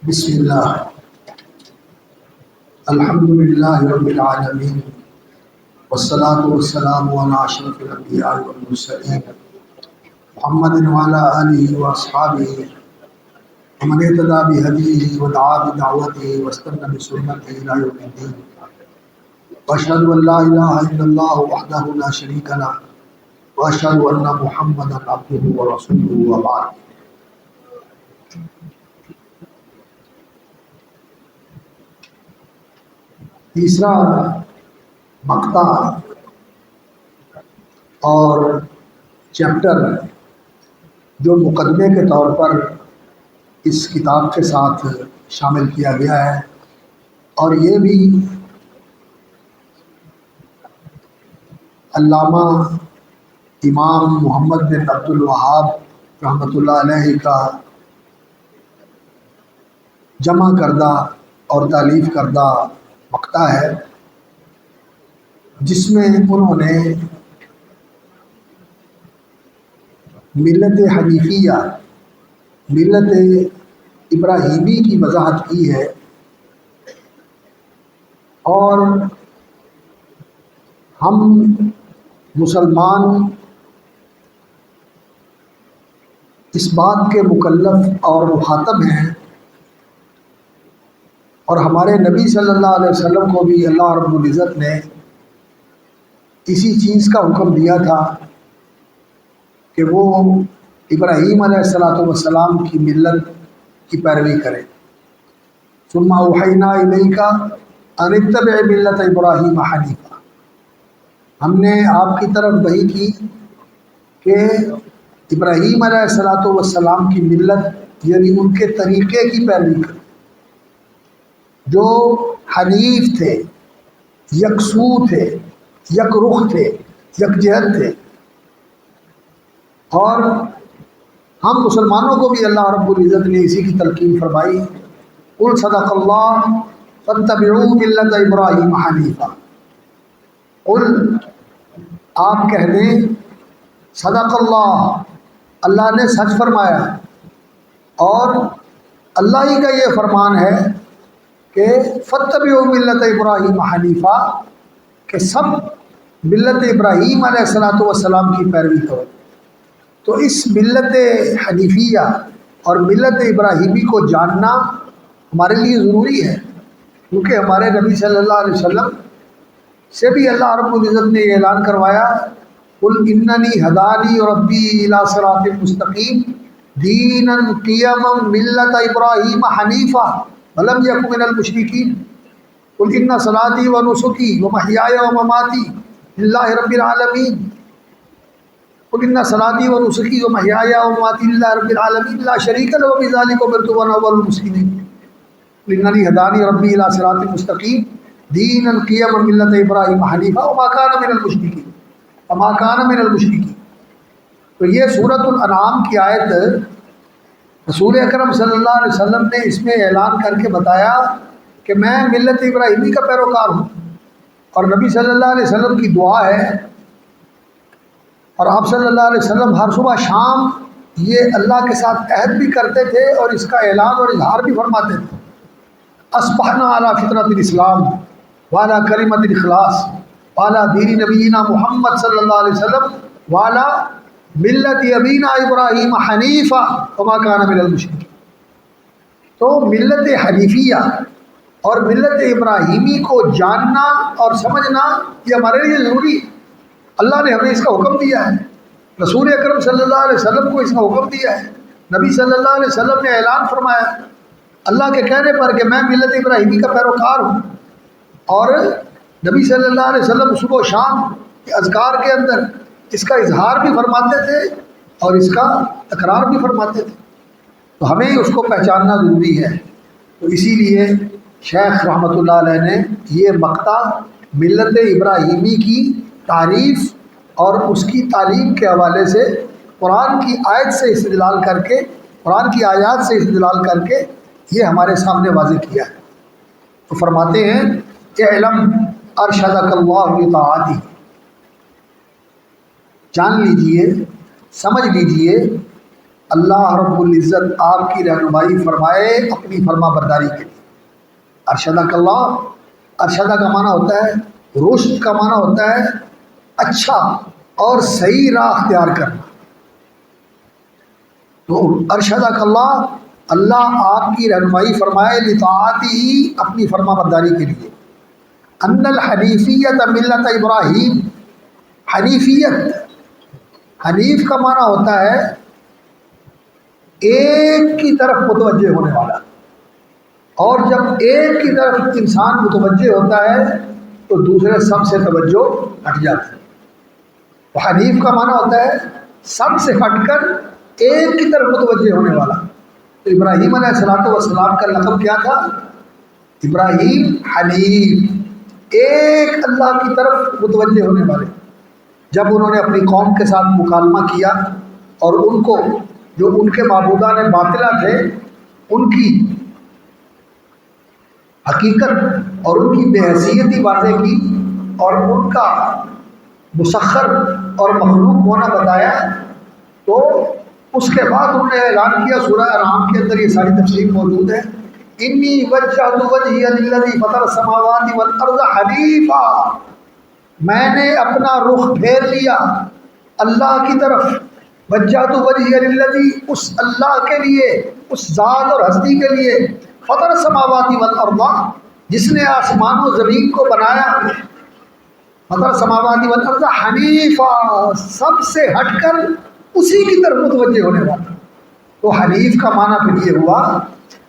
بسم اللہ، الحمد للہ رب العالمین، والصلاة والسلام علی اشرف الانبیاء والمرسلین محمد وعلی آلہ واصحابہ ومن اهتدى بهدیہ ودعا بدعوتہ واستنى بسنتہ الی یوم الدین، واشهد ان لا الہ الا اللہ وحدہ لا شریک لہ واشهد ان محمدا عبدہ ورسولہ وبعد۔ تیسرا مقطع اور چیپٹر جو مقدمے کے طور پر اس کتاب کے ساتھ شامل کیا گیا ہے، اور یہ بھی علامہ امام محمد بن عبد الوہاب رحمۃ اللہ علیہ کا جمع کردہ اور تالیف کردہ مقطع ہے، جس میں انہوں نے ملت حنیفیہ، ملت ابراہیمی کی وضاحت کی ہے، اور ہم مسلمان اس بات کے مکلف اور مخاطب ہیں، اور ہمارے نبی صلی اللہ علیہ وسلم کو بھی اللہ رب العزت نے اسی چیز کا حکم دیا تھا کہ وہ ابراہیم علیہ السلام کی ملت کی پیروی کریں۔ ثم اوحینا الیک ان اتبع ملت ابراہیم حنیفا، ہم نے آپ کی طرف وحی کی کہ ابراہیم علیہ السلام کی ملت یعنی ان کے طریقے کی پیروی کریں، جو حنیف تھے، یکسو تھے، یک رخ تھے، یک جہت تھے۔ اور ہم مسلمانوں کو بھی اللہ رب العزت نے اسی کی تلقین فرمائی، قل صدق اللہ فاتبعوا ملت ابراہیم حنیفا، قل آپ کہہ دیں صدق اللہ، اللہ نے سچ فرمایا، اور اللہ ہی کا یہ فرمان ہے کہ فاتبعوا ملت ابراہیم حنیفا، کہ سب ملت ابراہیم علیہ السلام کی پیروی کرو۔ تو اس ملت حنیفیہ اور ملت ابراہیمی کو جاننا ہمارے لیے ضروری ہے، کیونکہ ہمارے نبی صلی اللہ علیہ وسلم سے بھی اللہ رب العزت نے یہ اعلان کروایا، قل اننی ہدانی ربی الی صراط مستقیم دینا قیما ملت ابراہیم حنیفا ولم یک من المشرکین، قل ان صلاتی و نسکی و محیای و مماتی للہ رب العالمین، قل ان صلاتی و نسکی و محیای و مماتی للہ رب العالمین لا شریک لہ وبذلک امرت وانا اول المسلمین، قل اننی ہدانی ربی الی صراط مستقیم دینا قیما ملت ابراہیم حنیفا وما کان من المشرکین، وما کان من المشرکین۔ تو یہ سورۃ الانعام کی آیت رسول اکرم صلی اللہ علیہ وسلم نے اس میں اعلان کر کے بتایا کہ میں ملت ابراہیمی کا پیروکار ہوں، اور نبی صلی اللہ علیہ وسلم کی دعا ہے، اور آپ صلی اللہ علیہ وسلم ہر صبح شام یہ اللہ کے ساتھ عہد بھی کرتے تھے اور اس کا اعلان اور اظہار بھی فرماتے تھے، اصبحنا علی فطرۃ الاسلام وعلی کلمۃ الاخلاص وعلی دین نبینا محمد صلی اللہ علیہ وسلم وعلی ملت ابینا ابراہیم حنیفا وما کان من المشرکین۔ تو ملت حنیفیہ اور ملت ابراہیمی کو جاننا اور سمجھنا یہ ہمارے لیے ضروری ہے۔ اللہ نے ہمیں اس کا حکم دیا ہے، رسول اکرم صلی اللہ علیہ وسلم کو اس کا حکم دیا ہے، نبی صلی اللہ علیہ وسلم نے اعلان فرمایا اللہ کے کہنے پر کہ میں ملت ابراہیمی کا پیروکار ہوں، اور نبی صلی اللہ علیہ وسلم صبح و شام کے اذکار کے اندر اس کا اظہار بھی فرماتے تھے اور اس کا تکرار بھی فرماتے تھے، تو ہمیں اس کو پہچاننا ضروری ہے۔ تو اسی لیے شیخ رحمۃ اللہ علیہ نے یہ مقطع ملت ابراہیمی کی تعریف اور اس کی تعلیم کے حوالے سے قرآن کی آیت سے استدلال کر کے، قرآن کی آیات سے استدلال کر کے یہ ہمارے سامنے واضح کیا ہے۔ تو فرماتے ہیں کہ علم ارشدک اللہ بطاعتہ، جان لیجئے، سمجھ لیجئے اللہ رب العزت آپ کی رہنمائی فرمائے اپنی فرما برداری کے لیے۔ ارشدک اللہ، ارشدہ کا معنی ہوتا ہے، رشد کا معنی ہوتا ہے اچھا اور صحیح راہ اختیار کرنا۔ تو ارشدک اللہ، اللہ آپ کی رہنمائی فرمائے لطاعتی، اپنی فرما برداری کے لیے۔ ان الحنیفیت ملت ابراہیم، حنیفیت، حنیف کا معنی ہوتا ہے ایک کی طرف متوجہ ہونے والا، اور جب ایک کی طرف انسان متوجہ ہوتا ہے تو دوسرے سب سے توجہ ہٹ جاتا ہے۔ تو حنیف کا معنی ہوتا ہے سب سے ہٹ کر ایک کی طرف متوجہ ہونے والا۔ تو ابراہیم علیہ السلام کا لقب کیا تھا؟ ابراہیم حنیف، ایک اللہ کی طرف متوجہ ہونے والے۔ جب انہوں نے اپنی قوم کے ساتھ مکالمہ کیا اور ان کو جو ان کے معبودان باطلہ تھے ان کی حقیقت اور ان کی بے حیثیتی واضح کی اور ان کا مسخر اور مخلوق ہونا بتایا، تو اس کے بعد انہوں نے اعلان کیا، سورہ انعام کے اندر یہ ساری تفصیل موجود ہے، انی وجہت وجہی للذی فطر السماوات والارض حنیفا، میں نے اپنا رخ پھیر لیا اللہ کی طرف، وجہت وجہی للذی، اس اللہ کے لیے، اس ذات اور ہستی کے لیے، فطر السماوات والارض، جس نے آسمان و زمین کو بنایا، فطر السماوات والارض حنیفا، سب سے ہٹ کر اسی کی طرف متوجہ ہونے والا۔ تو حنیف کا معنی پھر یہ ہوا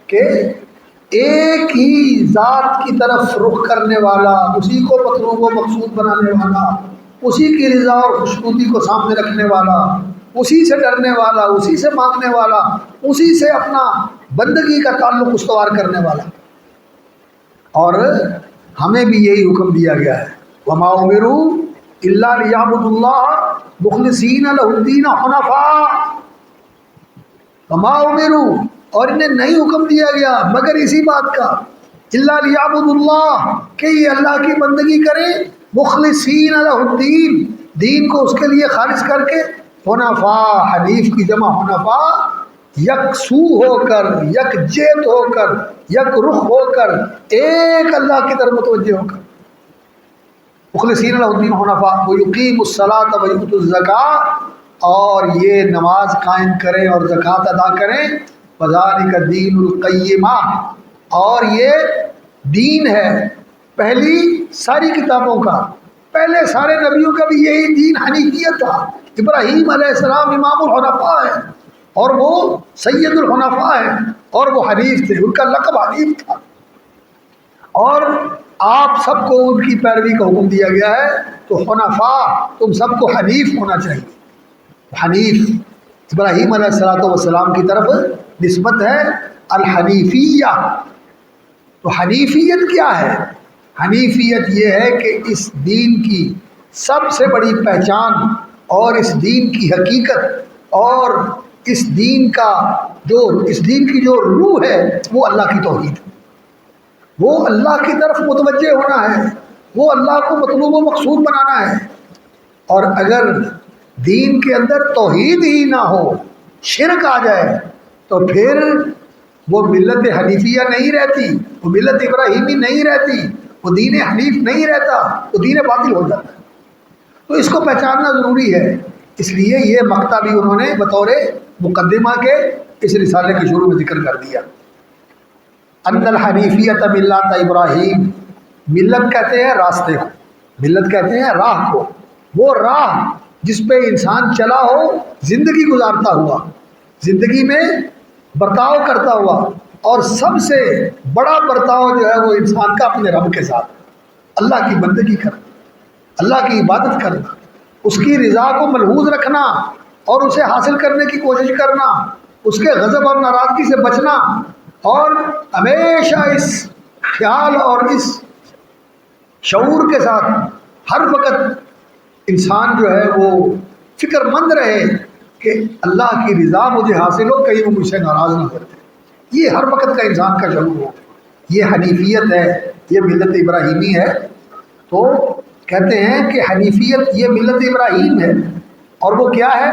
کہ ایک ہی ذات کی طرف رخ کرنے والا، اسی کو مطلوب و مقصود بنانے والا، اسی کی رضا اور خوشنودی کو سامنے رکھنے والا، اسی سے ڈرنے والا، اسی سے مانگنے والا، اسی سے اپنا بندگی کا تعلق استوار کرنے والا۔ اور ہمیں بھی یہی حکم دیا گیا ہے، وما امروا الا لیعبدوا اللہ مخلصین لہ الدین حنفاء، وما امروا، اور انہیں نہیں حکم دیا گیا مگر اسی بات کا، الا لیعبدوا اللہ، کہ یہ اللہ کی بندگی کریں، مخلصین لہ الدین، دین کو اس کے لیے خالص کر کے، حنفاء، حنیف کی جمع حنفاء، یکسو ہو کر، یکجہت ہو کر، یک رخ ہو کر، ایک اللہ کی طرف متوجہ ہو کر، مخلصین لہ الدین حنفاء ویقیموا الصلاۃ ویؤتوا الزکاۃ، اور یہ نماز قائم کریں اور زکوٰۃ ادا کریں، وذالک الدین القیمہ، اور یہ دین ہے پہلی ساری کتابوں کا، پہلے سارے نبیوں کا بھی یہی دین حنیفیت تھا۔ ابراہیم علیہ السلام امام الحنفاء ہے اور وہ سید الحنفاء ہے اور وہ حنیف تھے، ان کا لقب حنیف تھا، اور آپ سب کو ان کی پیروی کا حکم دیا گیا ہے۔ تو حنفاء، تم سب کو حنیف ہونا چاہیے۔ حنیف ابراہیم علیہ السلام کی طرف نسبت ہے الحنیفیہ۔ تو حنیفیت کیا ہے؟ حنیفیت یہ ہے کہ اس دین کی سب سے بڑی پہچان اور اس دین کی حقیقت اور اس دین کی جو روح ہے وہ اللہ کی توحید ہے، وہ اللہ کی طرف متوجہ ہونا ہے، وہ اللہ کو مطلوب و مقصود بنانا ہے۔ اور اگر دین کے اندر توحید ہی نہ ہو، شرک آ جائے، تو پھر وہ ملت حنیفیہ نہیں رہتی، وہ ملت ابراہیمی نہیں رہتی، وہ دین حنیف نہیں رہتا، وہ دین باطل ہو جاتا ہے۔ تو اس کو پہچاننا ضروری ہے، اس لیے یہ مقطع بھی انہوں نے بطور مقدمہ کے اس رسالے کے شروع میں ذکر کر دیا۔ ان الحنیفیۃ ملت ابراہیم، ملت کہتے ہیں راستے کو، ملت کہتے ہیں راہ کو، وہ راہ جس پہ انسان چلا ہو زندگی گزارتا ہوا، زندگی میں برتاؤ کرتا ہوا، اور سب سے بڑا برتاؤ جو ہے وہ انسان کا اپنے رب کے ساتھ، اللہ کی بندگی کرنا، اللہ کی عبادت کرنا، اس کی رضا کو ملحوظ رکھنا اور اسے حاصل کرنے کی کوشش کرنا، اس کے غضب اور ناراضگی سے بچنا، اور ہمیشہ اس خیال اور اس شعور کے ساتھ ہر وقت انسان جو ہے وہ فکر مند رہے کہ اللہ کی رضا مجھے حاصل ہو، کہیں وہ مجھ سے ناراض نہ کرتے۔ یہ ہر وقت کا انسان کا شعور ہو، یہ حنیفیت ہے، یہ ملت ابراہیمی ہے۔ تو کہتے ہیں کہ حنیفیت یہ ملت ابراہیم ہے، اور وہ کیا ہے؟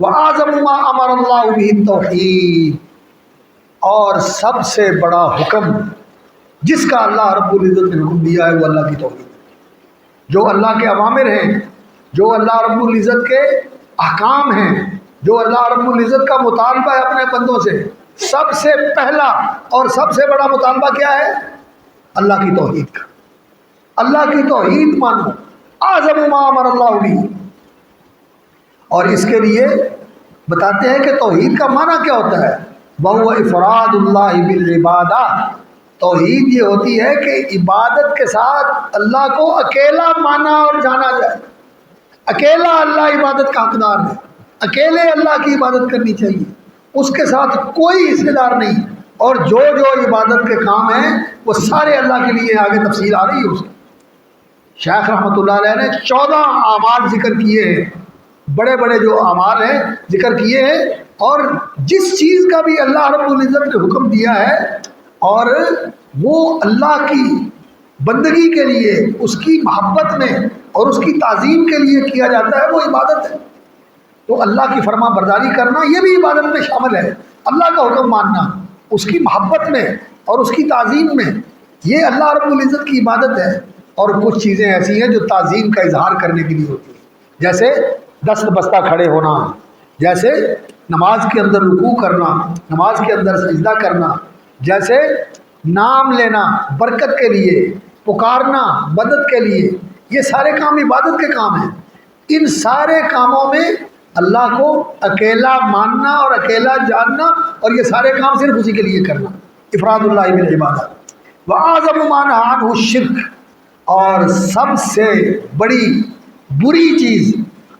وَأَعْظَمُ مَا أَمَرَ اللَّهُ بِهِ التَّوْحِيدُ، اور سب سے بڑا حکم جس کا اللہ رب العزت نے حکم دیا ہے وہ اللہ کی توحید ہے۔ جو اللہ کے اوامر ہیں، جو اللہ رب العزت کے احکام ہیں، جو اللہ رب العزت کا مطالبہ ہے اپنے بندوں سے، سب سے پہلا اور سب سے بڑا مطالبہ کیا ہے؟ اللہ کی توحید کا۔ اللہ کی توحید مانو، اعظم ما امر اللہ بھی۔ اور اس کے لیے بتاتے ہیں کہ توحید کا معنی کیا ہوتا ہے؟ وَهُوَ إِفْرَادُ اللَّهِ بِالْعِبَادَةِ، توحید یہ ہوتی ہے کہ عبادت کے ساتھ اللہ کو اکیلا مانا اور جانا جائے۔ اکیلا اللہ عبادت کا حقدار ہے، اکیلے اللہ کی عبادت کرنی چاہیے، اس کے ساتھ کوئی حصے دار نہیں۔ اور جو جو عبادت کے کام ہیں وہ سارے اللہ کے لیے، آگے تفصیل آ رہی ہے اس کی۔ شیخ رحمۃ اللہ علیہ نے 14 اعمال ذکر کیے ہیں، بڑے بڑے جو اعمال ہیں ذکر کیے ہیں، اور جس چیز کا بھی اللہ رب العزت نے حکم دیا ہے اور وہ اللہ کی بندگی کے لیے، اس کی محبت میں اور اس کی تعظیم کے لیے کیا جاتا ہے، وہ عبادت ہے۔ تو اللہ کی فرما برداری کرنا یہ بھی عبادت میں شامل ہے۔ اللہ کا حکم ماننا، اس کی محبت میں اور اس کی تعظیم میں، یہ اللہ رب العزت کی عبادت ہے۔ اور کچھ چیزیں ایسی ہیں جو تعظیم کا اظہار کرنے کے لیے ہوتی ہیں، جیسے دست بستہ کھڑے ہونا، جیسے نماز کے اندر رکوع کرنا، نماز کے اندر سجدہ کرنا، جیسے نام لینا برکت کے لیے، پکارنا مدد کے لیے، یہ سارے کام عبادت کے کام ہیں۔ ان سارے کاموں میں اللہ کو اکیلا ماننا اور اکیلا جاننا، اور یہ سارے کام صرف اسی کے لیے کرنا، افراد اللہ بالعبادت۔ وَأَعْظَمُ مَا نَهَى عَنْهُ الشِّرْكُ، اور سب سے بڑی بری چیز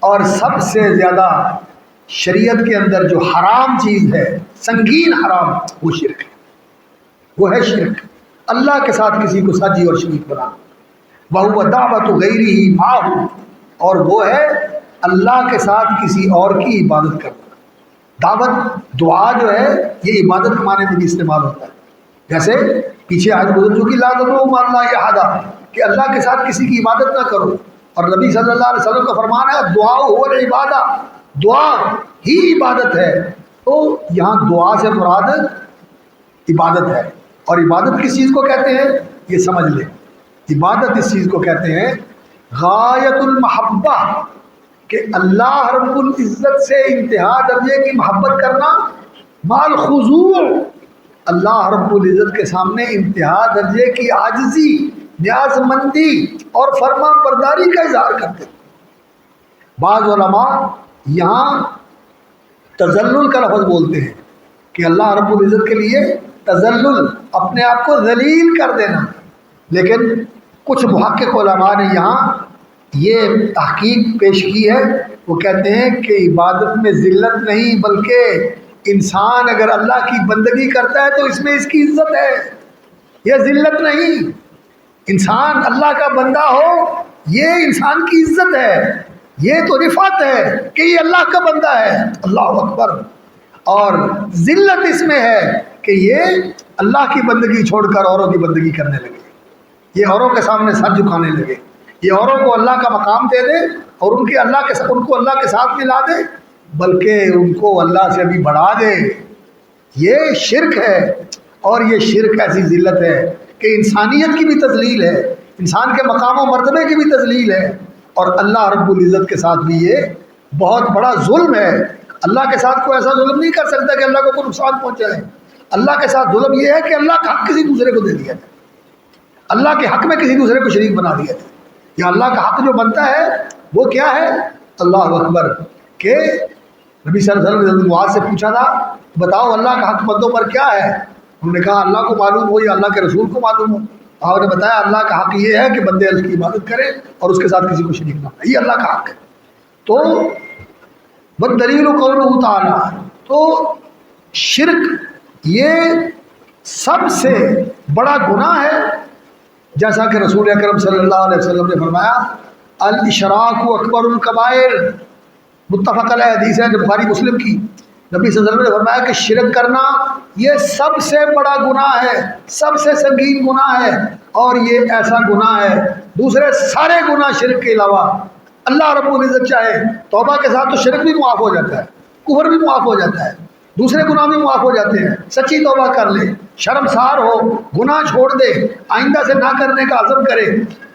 اور سب سے زیادہ شریعت کے اندر جو حرام چیز ہے، سنگین حرام، وہ شرک ہے، وہ ہے شرک، اللہ کے ساتھ کسی کو ساجی اور شریک بنانا۔ وَهُوَ دَعْوَةُ غَيْرِهِ مَعَهُ، اور وہ ہے اللہ کے ساتھ کسی اور کی عبادت کرنا۔ دعوت، دعا جو ہے یہ عبادت کے معنی میں بھی استعمال ہوتا ہے، جیسے پیچھے آج گزر چکی لا تدعوا مع اللہ احدا، کہ اللہ کے ساتھ کسی کی عبادت نہ کرو۔ اور نبی صلی اللہ علیہ وسلم کا فرمان ہے دعا هو العبادہ، دعا ہی عبادت ہے۔ تو یہاں دعا سے مراد عبادت ہے، اور عبادت کس چیز کو کہتے ہیں یہ سمجھ لیں۔ عبادت اس چیز کو کہتے ہیں غایت المحبہ، کہ اللہ رب العزت سے انتہا درجے کی محبت کرنا، مال خضوع، اللہ رب العزت کے سامنے انتہا درجے کی عاجزی، نیاز مندی اور فرما برداری کا اظہار کرتے ہیں۔ بعض علماء یہاں تذلل کا لفظ بولتے ہیں کہ اللہ رب العزت کے لیے تذلل، اپنے آپ کو ذلیل کر دینا، لیکن کچھ محقق علماء نے یہاں یہ تحقیق پیش کی ہے، وہ کہتے ہیں کہ عبادت میں ذلت نہیں، بلکہ انسان اگر اللہ کی بندگی کرتا ہے تو اس میں اس کی عزت ہے، یہ ذلت نہیں۔ انسان اللہ کا بندہ ہو یہ انسان کی عزت ہے، یہ تو رفعت ہے کہ یہ اللہ کا بندہ ہے، اللہ اکبر۔ اور ذلت اس میں ہے کہ یہ اللہ کی بندگی چھوڑ کر اوروں کی بندگی کرنے لگے، یہ اوروں کے سامنے سر جھکانے لگے، یہ اوروں کو اللہ کا مقام دے دے اور ان کو اللہ کے ساتھ ملا دے، بلکہ ان کو اللہ سے بھی بڑھا دے۔ یہ شرک ہے، اور یہ شرک ایسی ذلت ہے کہ انسانیت کی بھی تذلیل ہے، انسان کے مقام و مرتبے کی بھی تذلیل ہے، اور اللہ رب العزت کے ساتھ بھی یہ بہت بڑا ظلم ہے۔ اللہ کے ساتھ کوئی ایسا ظلم نہیں کر سکتا کہ اللہ کو کوئی نقصان پہنچائے۔ اللہ کے ساتھ ظلم یہ ہے کہ اللہ کا حق کسی دوسرے کو دے دیا جائے، اللہ کے حق میں کسی دوسرے کو شریک بنا دیا جائے۔ یا اللہ کا حق جو بنتا ہے وہ کیا ہے؟ اللہ اکبر، کہ نبی صلی اللہ علیہ وسلم نے معاذ سے پوچھا تھا بتاؤ اللہ کا حق بندوں پر کیا ہے؟ انہوں نے کہا اللہ کو معلوم ہو یا اللہ کے رسول کو معلوم ہو۔ آپ نے بتایا اللہ کا حق یہ ہے کہ بندے اللہ کی عبادت کریں اور اس کے ساتھ کسی کو شریک نہ کریں، یہ اللہ کا حق ہے۔ تو بدلیل قولہ تعالی، تو شرک یہ سب سے بڑا گناہ ہے، جیسا کہ رسول اکرم صلی اللہ علیہ وسلم نے فرمایا الاشراک اکبر الکبائر، متفق علیہ حدیث ہے بخاری مسلم کی۔ نبی صلی اللہ علیہ وسلم نے فرمایا کہ شرک کرنا یہ سب سے بڑا گناہ ہے، سب سے سنگین گناہ ہے، اور یہ ایسا گناہ ہے دوسرے سارے گناہ شرک کے علاوہ اللہ رب العزت چاہے توبہ کے ساتھ تو شرک بھی معاف ہو جاتا ہے، کفر بھی معاف ہو جاتا ہے، دوسرے گناہ بھی معاف ہو جاتے ہیں، سچی توبہ کر لے، شرمسار ہو، گناہ چھوڑ دے، آئندہ سے نہ کرنے کا عزم کرے،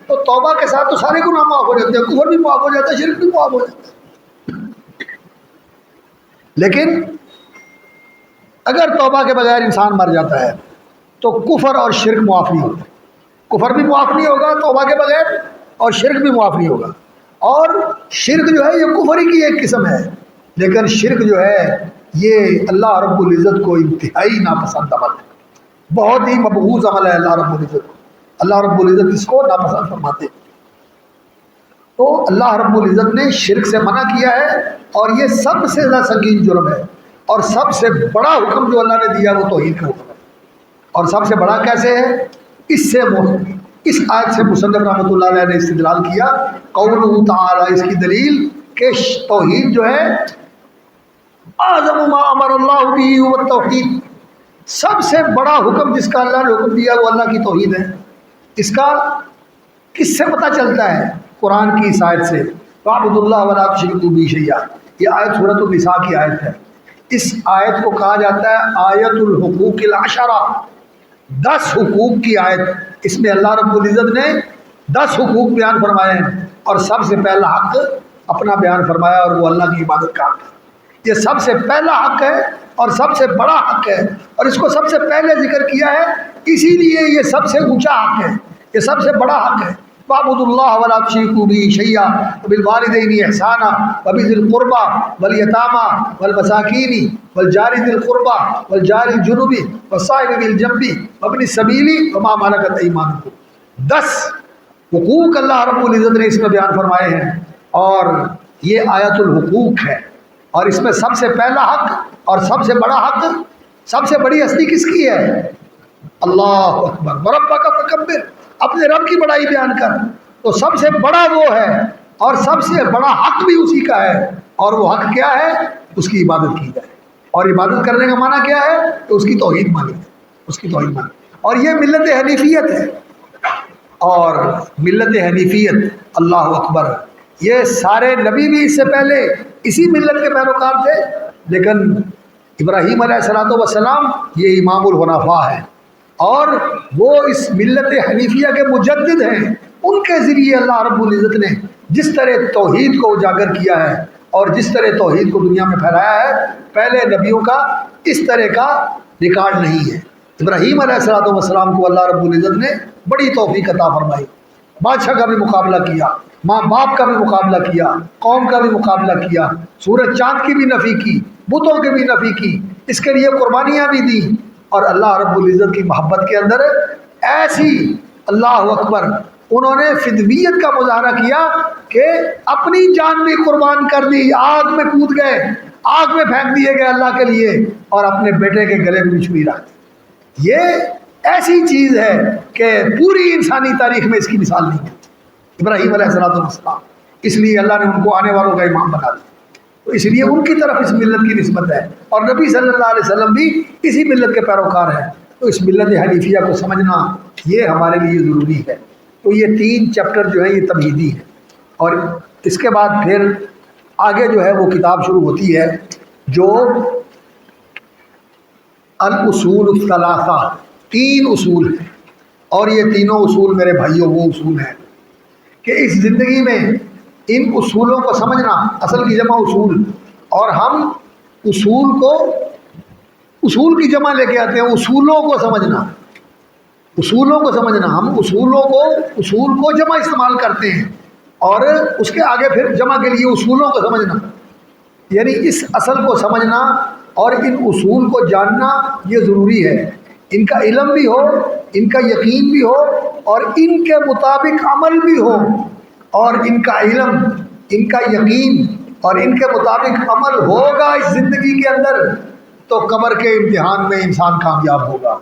تو توبہ کے ساتھ تو سارے گناہ معاف ہو جاتے ہیں، کفر بھی معاف ہو جاتا ہے، شرک بھی معاف ہو جاتا ہے۔ لیکن اگر توبہ کے بغیر انسان مر جاتا ہے تو کفر اور شرک معاف نہیں ہوتا، کفر بھی معاف نہیں ہوگا توبہ کے بغیر، اور شرک بھی معاف نہیں ہوگا۔ اور شرک جو ہے یہ کفر ہی کی ایک قسم ہے، لیکن شرک جو ہے یہ اللہ رب العزت کو انتہائی ناپسند عمل ہے، بہت ہی مبغوض عمل ہے اللہ رب العزت کو، اللہ رب العزت اس کو ناپسند فرماتے ہیں۔ تو اللہ رب العزت نے شرک سے منع کیا ہے، اور یہ سب سے زیادہ سنگین جرم ہے، اور سب سے بڑا حکم جو اللہ نے دیا وہ توحید کا حکم ہے۔ اور سب سے بڑا کیسے ہے؟ اس آیت سے مصنف رحمۃ اللہ علیہ نے استدلال کیا، قولہ تعالی، اس کی دلیل کہ توحید جو ہے اعظم ما امر اللہ بہ هو التوحید، سب سے بڑا حکم جس کا اللہ نے حکم دیا وہ اللہ کی توحید ہے۔ اس کا کس سے پتہ چلتا ہے؟ قرآن کی اس آیت سے، وَاعْبُدُوا اللَّهَ وَلَا تُشْرِكُوا بِهِ شَيْئًا، یہ آیت سورۃ النساء کی آیت ہے۔ اس آیت کو کہا جاتا ہے آیت الحقوق العشرہ، 10 حقوق کی آیت۔ اس میں اللہ رب العزت نے 10 حقوق بیان فرمائے ہیں، اور سب سے پہلا حق اپنا بیان فرمایا، اور وہ اللہ کی عبادت کا حق ہے۔ یہ سب سے پہلا حق ہے اور سب سے بڑا حق ہے، اور اس کو سب سے پہلے ذکر کیا ہے، اسی لیے یہ سب سے اونچا حق ہے، یہ سب سے بڑا حق ہے۔ وَاعْبُدُوا اللَّهَ وَلَا تُشْرِكُوا بِهِ شَيْئًا وَبِالْوَالِدَيْنِ إِحْسَانًا وَبِذِي الْقُرْبَىٰ وَالْيَتَامَىٰ وَالْمَسَاكِينِ وَالْجَارِ ذِي الْقُرْبَىٰ وَالْجَارِ الْجُنُبِ وَالصَّاحِبِ بِالْجَنبِ وَابْنِ السَّبِيلِ وَمَا مَلَكَتْ أَيْمَانُكُمْ، 10 حقوق اللہ رب العزت نے اس میں بیان فرمائے ہیں، اور یہ آیت الحقوق ہے۔ اور اس میں سب سے پہلا حق اور سب سے بڑا حق، سب سے بڑی ہستی کس کی ہے؟ اللہ اکبر، وَرَبَّكَ فَكَبِّرْ، اپنے رب کی بڑائی بیان کر، تو سب سے بڑا وہ ہے، اور سب سے بڑا حق بھی اسی کا ہے، اور وہ حق کیا ہے؟ اس کی عبادت کی جائے، اور عبادت کرنے کا معنی کیا ہے؟ کہ اس کی توحید مانی جائے، اس کی توحید مانی، اور یہ ملت حنیفیت ہے۔ اور ملت حنیفیت، اللہ اکبر، یہ سارے نبی بھی اس سے پہلے اسی ملت کے پیروکار تھے، لیکن ابراہیم علیہ السلام یہ امام الحنفاء ہے، اور وہ اس ملت حنیفیہ کے مجدد ہیں۔ ان کے ذریعے اللہ رب العزت نے جس طرح توحید کو اجاگر کیا ہے، اور جس طرح توحید کو دنیا میں پھیلایا ہے، پہلے نبیوں کا اس طرح کا ریکارڈ نہیں ہے۔ ابراہیم علیہ السلام کو اللہ رب العزت نے بڑی توفیق عطا فرمائی، بادشاہ کا بھی مقابلہ کیا، ماں باپ کا بھی مقابلہ کیا، قوم کا بھی مقابلہ کیا، سورج چاند کی بھی نفی کی، بتوں کی بھی نفی کی، اس کے لیے قربانیاں بھی دی، اور اللہ رب العزت کی محبت کے اندر ایسی، اللہ اکبر، انہوں نے فدویت کا مظاہرہ کیا کہ اپنی جان بھی قربان کر دی، آگ میں کود گئے، آگ میں پھینک دیے گئے اللہ کے لیے، اور اپنے بیٹے کے گلے میں چھری رکھ دی۔ یہ ایسی چیز ہے کہ پوری انسانی تاریخ میں اس کی مثال نہیں ہے، ابراہیم علیہ السلام، اس لیے اللہ نے ان کو آنے والوں کا امام بنا دیا، تو اس لیے ان کی طرف اس ملت کی نسبت ہے، اور نبی صلی اللہ علیہ وسلم بھی اسی ملت کے پیروکار ہیں۔ تو اس ملت حنیفیہ کو سمجھنا یہ ہمارے لیے ضروری ہے۔ تو یہ 3 چیپٹر جو ہیں یہ تمہیدی ہے، اور اس کے بعد پھر آگے جو ہے وہ کتاب شروع ہوتی ہے جو الاصول الثلاثہ، 3 اصول ہیں، اور یہ تینوں اصول میرے بھائیوں وہ اصول ہیں کہ اس زندگی میں ان اصولوں کو سمجھنا، اصل کی جمع اصول، اور ہم اصول کو، اصول کی جمع لے کے آتے ہیں، اصولوں کو سمجھنا، اصولوں کو سمجھنا، ہم اصول کو جمع استعمال کرتے ہیں، اور اس کے آگے پھر جمع کے لیے اصولوں کو سمجھنا، یعنی اس اصل کو سمجھنا اور ان اصول کو جاننا یہ ضروری ہے، ان کا علم بھی ہو، ان کا یقین بھی ہو، اور ان کے مطابق عمل بھی ہو، اور ان کا علم، ان کا یقین اور ان کے مطابق عمل ہوگا اس زندگی کے اندر، تو قبر کے امتحان میں انسان کامیاب ہوگا۔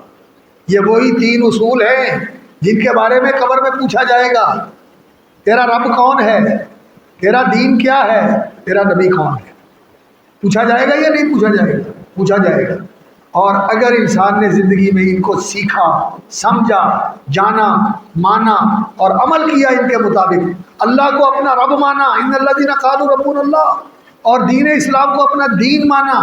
یہ وہی 3 اصول ہیں جن کے بارے میں قبر میں پوچھا جائے گا، تیرا رب کون ہے، تیرا دین کیا ہے، تیرا نبی کون ہے، پوچھا جائے گا یا نہیں پوچھا جائے گا؟ پوچھا جائے گا۔ اور اگر انسان نے زندگی میں ان کو سیکھا، سمجھا، جانا، مانا اور عمل کیا ان کے مطابق، اللہ کو اپنا رب مانا، ان الذین قالوا ربنا اللہ، اور دین اسلام کو اپنا دین مانا،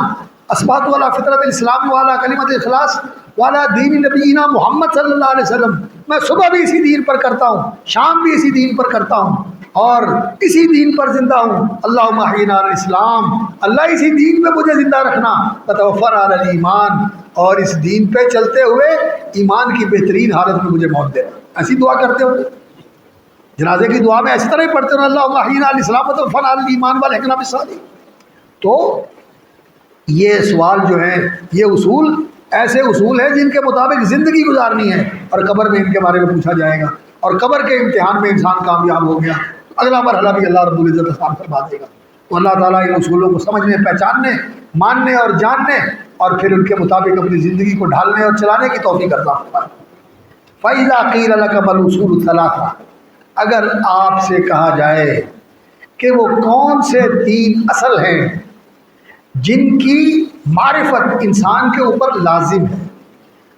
اسبات والا فطرت الاسلام والا کلمت اخلاص والا دین نبینا محمد صلی اللہ علیہ وسلم، میں صبح بھی اسی دین پر کرتا ہوں، شام بھی اسی دین پر کرتا ہوں، اور اسی دین پر زندہ ہوں۔ اللہم احینا علی الاسلام، اللہ اسی دین پہ مجھے زندہ رکھنا، وتوفنا علی الایمان، اور اس دین پہ چلتے ہوئے ایمان کی بہترین حالت میں مجھے موت دے۔ ایسی دعا کرتے ہو جنازے کی دعا میں ایسی طرح ہی پڑھتے ہو، اللہم احینا علی الاسلام وتوفنا علی الایمان والحقنا بالصالحین۔ تو یہ سوال جو ہیں، یہ اصول ایسے اصول ہیں جن کے مطابق زندگی گزارنی ہے، اور قبر میں ان کے بارے میں پوچھا جائے گا، اور قبر کے امتحان میں انسان کامیاب ہو گیا، اگلا مرحلہ بھی اللہ رب العزت آسان فرما دے گا۔ تو اللہ تعالیٰ ان اصولوں کو سمجھنے، پہچاننے، ماننے اور جاننے، اور پھر ان کے مطابق اپنی زندگی کو ڈھالنے اور چلانے کی توفیق عطا فرمائے۔ فَإِذَا قِيلَ لَكَ مَا الْأُصُولُ الثَّلَاثَةُ، اگر آپ سے کہا جائے کہ وہ کون سے 3 اصل ہیں جن کی معرفت انسان کے اوپر لازم ہے،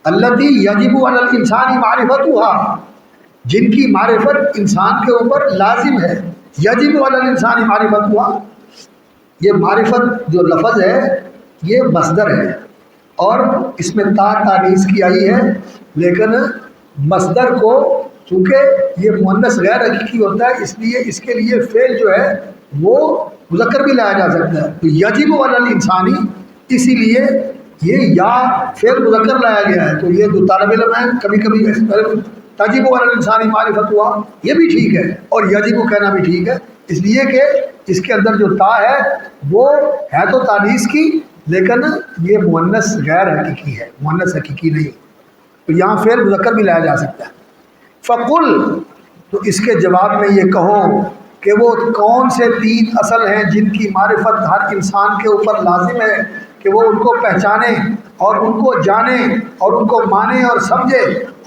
التی یجب علی الانسان معرفتها، جن کی معرفت انسان کے اوپر لازم ہے، یجب علی الانسان معرفتها، یہ معرفت جو لفظ ہے یہ مصدر ہے، اور اس میں تا تانیث کی آئی ہے، لیکن مصدر کو چونکہ یہ مؤنث غیر حقیقی ہوتا ہے، اس لیے اس کے لیے فعل جو ہے وہ مذکر بھی لایا جا سکتا ہے، تو یجب علی الانسانی، اسی لیے یہ یا فعل مذکر لایا گیا ہے۔ تو یہ جو طالب علم ہے کبھی کبھی تجب علی الانسانی معرفت ہوا، یہ بھی ٹھیک ہے، اور یجب کہنا بھی ٹھیک ہے، اس لیے کہ اس کے اندر جو تا ہے وہ ہے تو تانیث کی، لیکن یہ مؤنث غیر حقیقی ہے، مؤنث حقیقی نہیں، تو یہاں فعل مذکر بھی لایا جا سکتا ہے۔ فقل، تو اس کے جواب میں یہ کہو کہ وہ کون سے 3 اصل ہیں جن کی معرفت ہر انسان کے اوپر لازم ہے کہ وہ ان کو پہچانے اور ان کو جانے اور ان کو مانے اور سمجھے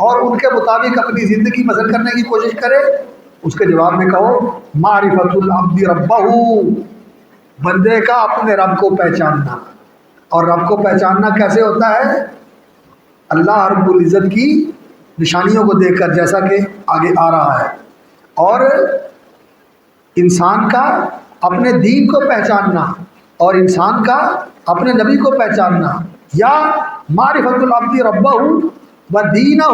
اور ان کے مطابق اپنی زندگی بسر کرنے کی کوشش کرے۔ اس کے جواب میں کہو معرفت العبد ربہ، بندے کا اپنے رب کو پہچاننا، اور رب کو پہچاننا کیسے ہوتا ہے؟ اللہ رب العزت کی نشانیوں کو دیکھ کر، جیسا کہ آگے آ رہا ہے، اور انسان کا اپنے دین کو پہچاننا اور انسان کا اپنے نبی کو پہچاننا، یا معرفت العبد ربہ و دینہ،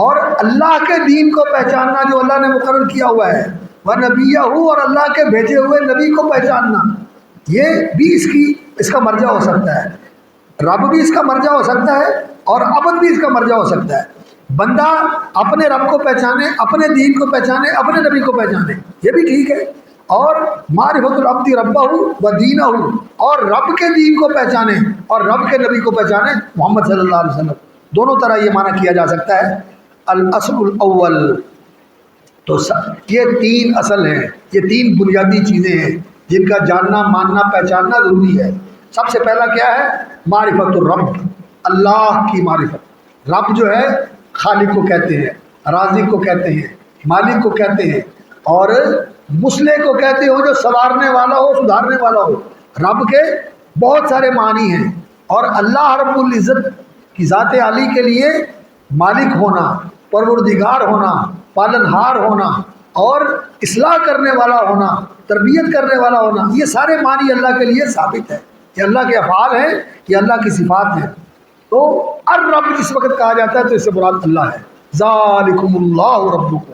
اور اللہ کے دین کو پہچاننا جو اللہ نے مقرر کیا ہوا ہے، و نبیہ، اور اللہ کے بھیجے ہوئے نبی کو پہچاننا، یہ بھی اس کا مرجع ہو سکتا ہے، رب بھی اس کا مرجع ہو سکتا ہے اور عبد بھی اس کا مرجع ہو سکتا ہے۔ بندہ اپنے رب کو پہچانے، اپنے دین کو پہچانے، اپنے نبی کو پہچانے، یہ بھی ٹھیک ہے، اور معرفت العبد ربہ و دینہ، اور رب کے دین کو پہچانے اور رب کے نبی کو پہچانے، محمد صلی اللہ علیہ وسلم، دونوں طرح یہ معنی کیا جا سکتا ہے۔ الاصل الاول، تو یہ 3 اصل ہیں، یہ 3 بنیادی چیزیں ہیں جن کا جاننا، ماننا، پہچاننا ضروری ہے۔ سب سے پہلا کیا ہے؟ معرفت الرب، اللہ کی معرفت۔ رب جو ہے خالق کو کہتے ہیں، رازق کو کہتے ہیں، مالک کو کہتے ہیں، اور مصلح کو کہتے ہو جو سنوارنے والا ہو، سدھارنے والا ہو۔ رب کے بہت سارے معنی ہیں، اور اللہ رب العزت کی ذات عالی کے لیے مالک ہونا، پروردگار ہونا، پالنہار ہونا، اور اصلاح کرنے والا ہونا، تربیت کرنے والا ہونا، یہ سارے معنی اللہ کے لیے ثابت ہے، یہ اللہ کے افعال ہیں، یہ اللہ کی صفات ہیں۔ تو الرب جس وقت کہا جاتا ہے تو اس سے مراد اللہ ہے۔ ذالکم اللہ ربکم،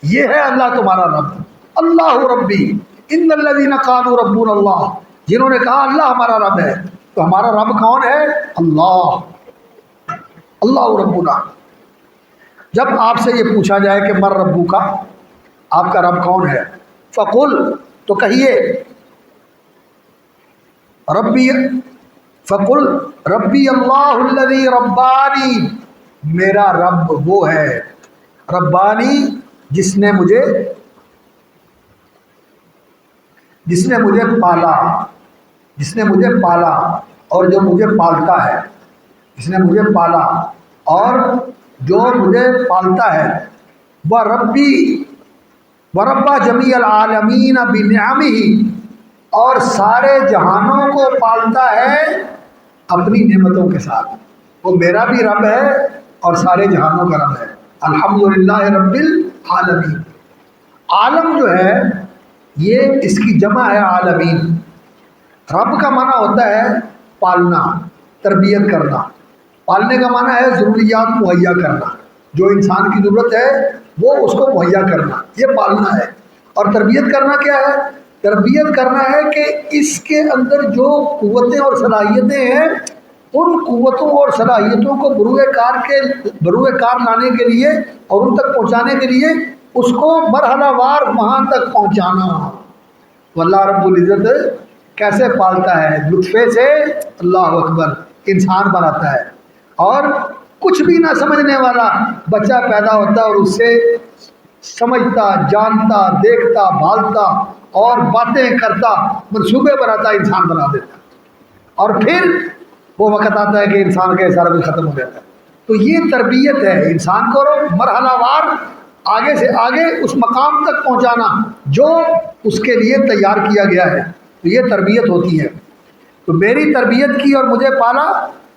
یہ ہے اللہ تمہارا رب۔ اللہ ربی، ان الذین قالوا ربنا اللہ، جنہوں نے کہا اللہ ہمارا رب ہے، تو ہمارا رب کون ہے؟ اللہ، اللہ ربنا۔ جب آپ سے یہ پوچھا جائے کہ من ربک، آپ کا رب کون ہے، فقل، تو کہیے ربی، فقل ربی اللہ الذی ربانی، میرا رب وہ ہے، ربانی جس نے مجھے پالا، جس نے مجھے پالا اور جو مجھے پالتا ہے، جس نے مجھے پالا اور جو مجھے پالتا ہے، وہ ربی و ربا جمیع العالمین بنعمہ، اور سارے جہانوں کو پالتا ہے اپنی نعمتوں کے ساتھ۔ وہ میرا بھی رب ہے اور سارے جہانوں کا رب ہے۔ الحمدللہ رب العالمین۔ عالم جو ہے یہ اس کی جمع ہے عالمین، رب کا معنی ہوتا ہے پالنا، تربیت کرنا۔ پالنے کا معنی ہے ضروریات مہیا کرنا، جو انسان کی ضرورت ہے وہ اس کو مہیا کرنا، یہ پالنا ہے۔ اور تربیت کرنا کیا ہے؟ تربیت کرنا ہے کہ اس کے اندر جو قوتیں اور صلاحیتیں ہیں، ان قوتوں اور صلاحیتوں کو بروئے کار لانے کے لیے اور ان تک پہنچانے کے لیے اس کو مرحلہ وار وہاں تک پہنچانا۔ تو اللہ رب العزت کیسے پالتا ہے؟ لطفے سے، اللہ اکبر، انسان بناتا ہے۔ اور کچھ بھی نہ سمجھنے والا بچہ پیدا ہوتا ہے اور اس سے سمجھتا، جانتا، دیکھتا، بھالتا اور باتیں کرتا، منصوبے بناتا انسان بنا دیتا، اور پھر وہ وقت آتا ہے کہ انسان کا سارا کچھ ختم ہو جاتا ہے۔ تو یہ تربیت ہے، انسان کو مرحلہ وار آگے سے آگے اس مقام تک پہنچانا جو اس کے لیے تیار کیا گیا ہے، تو یہ تربیت ہوتی ہے۔ تو میری تربیت کی اور مجھے پالا،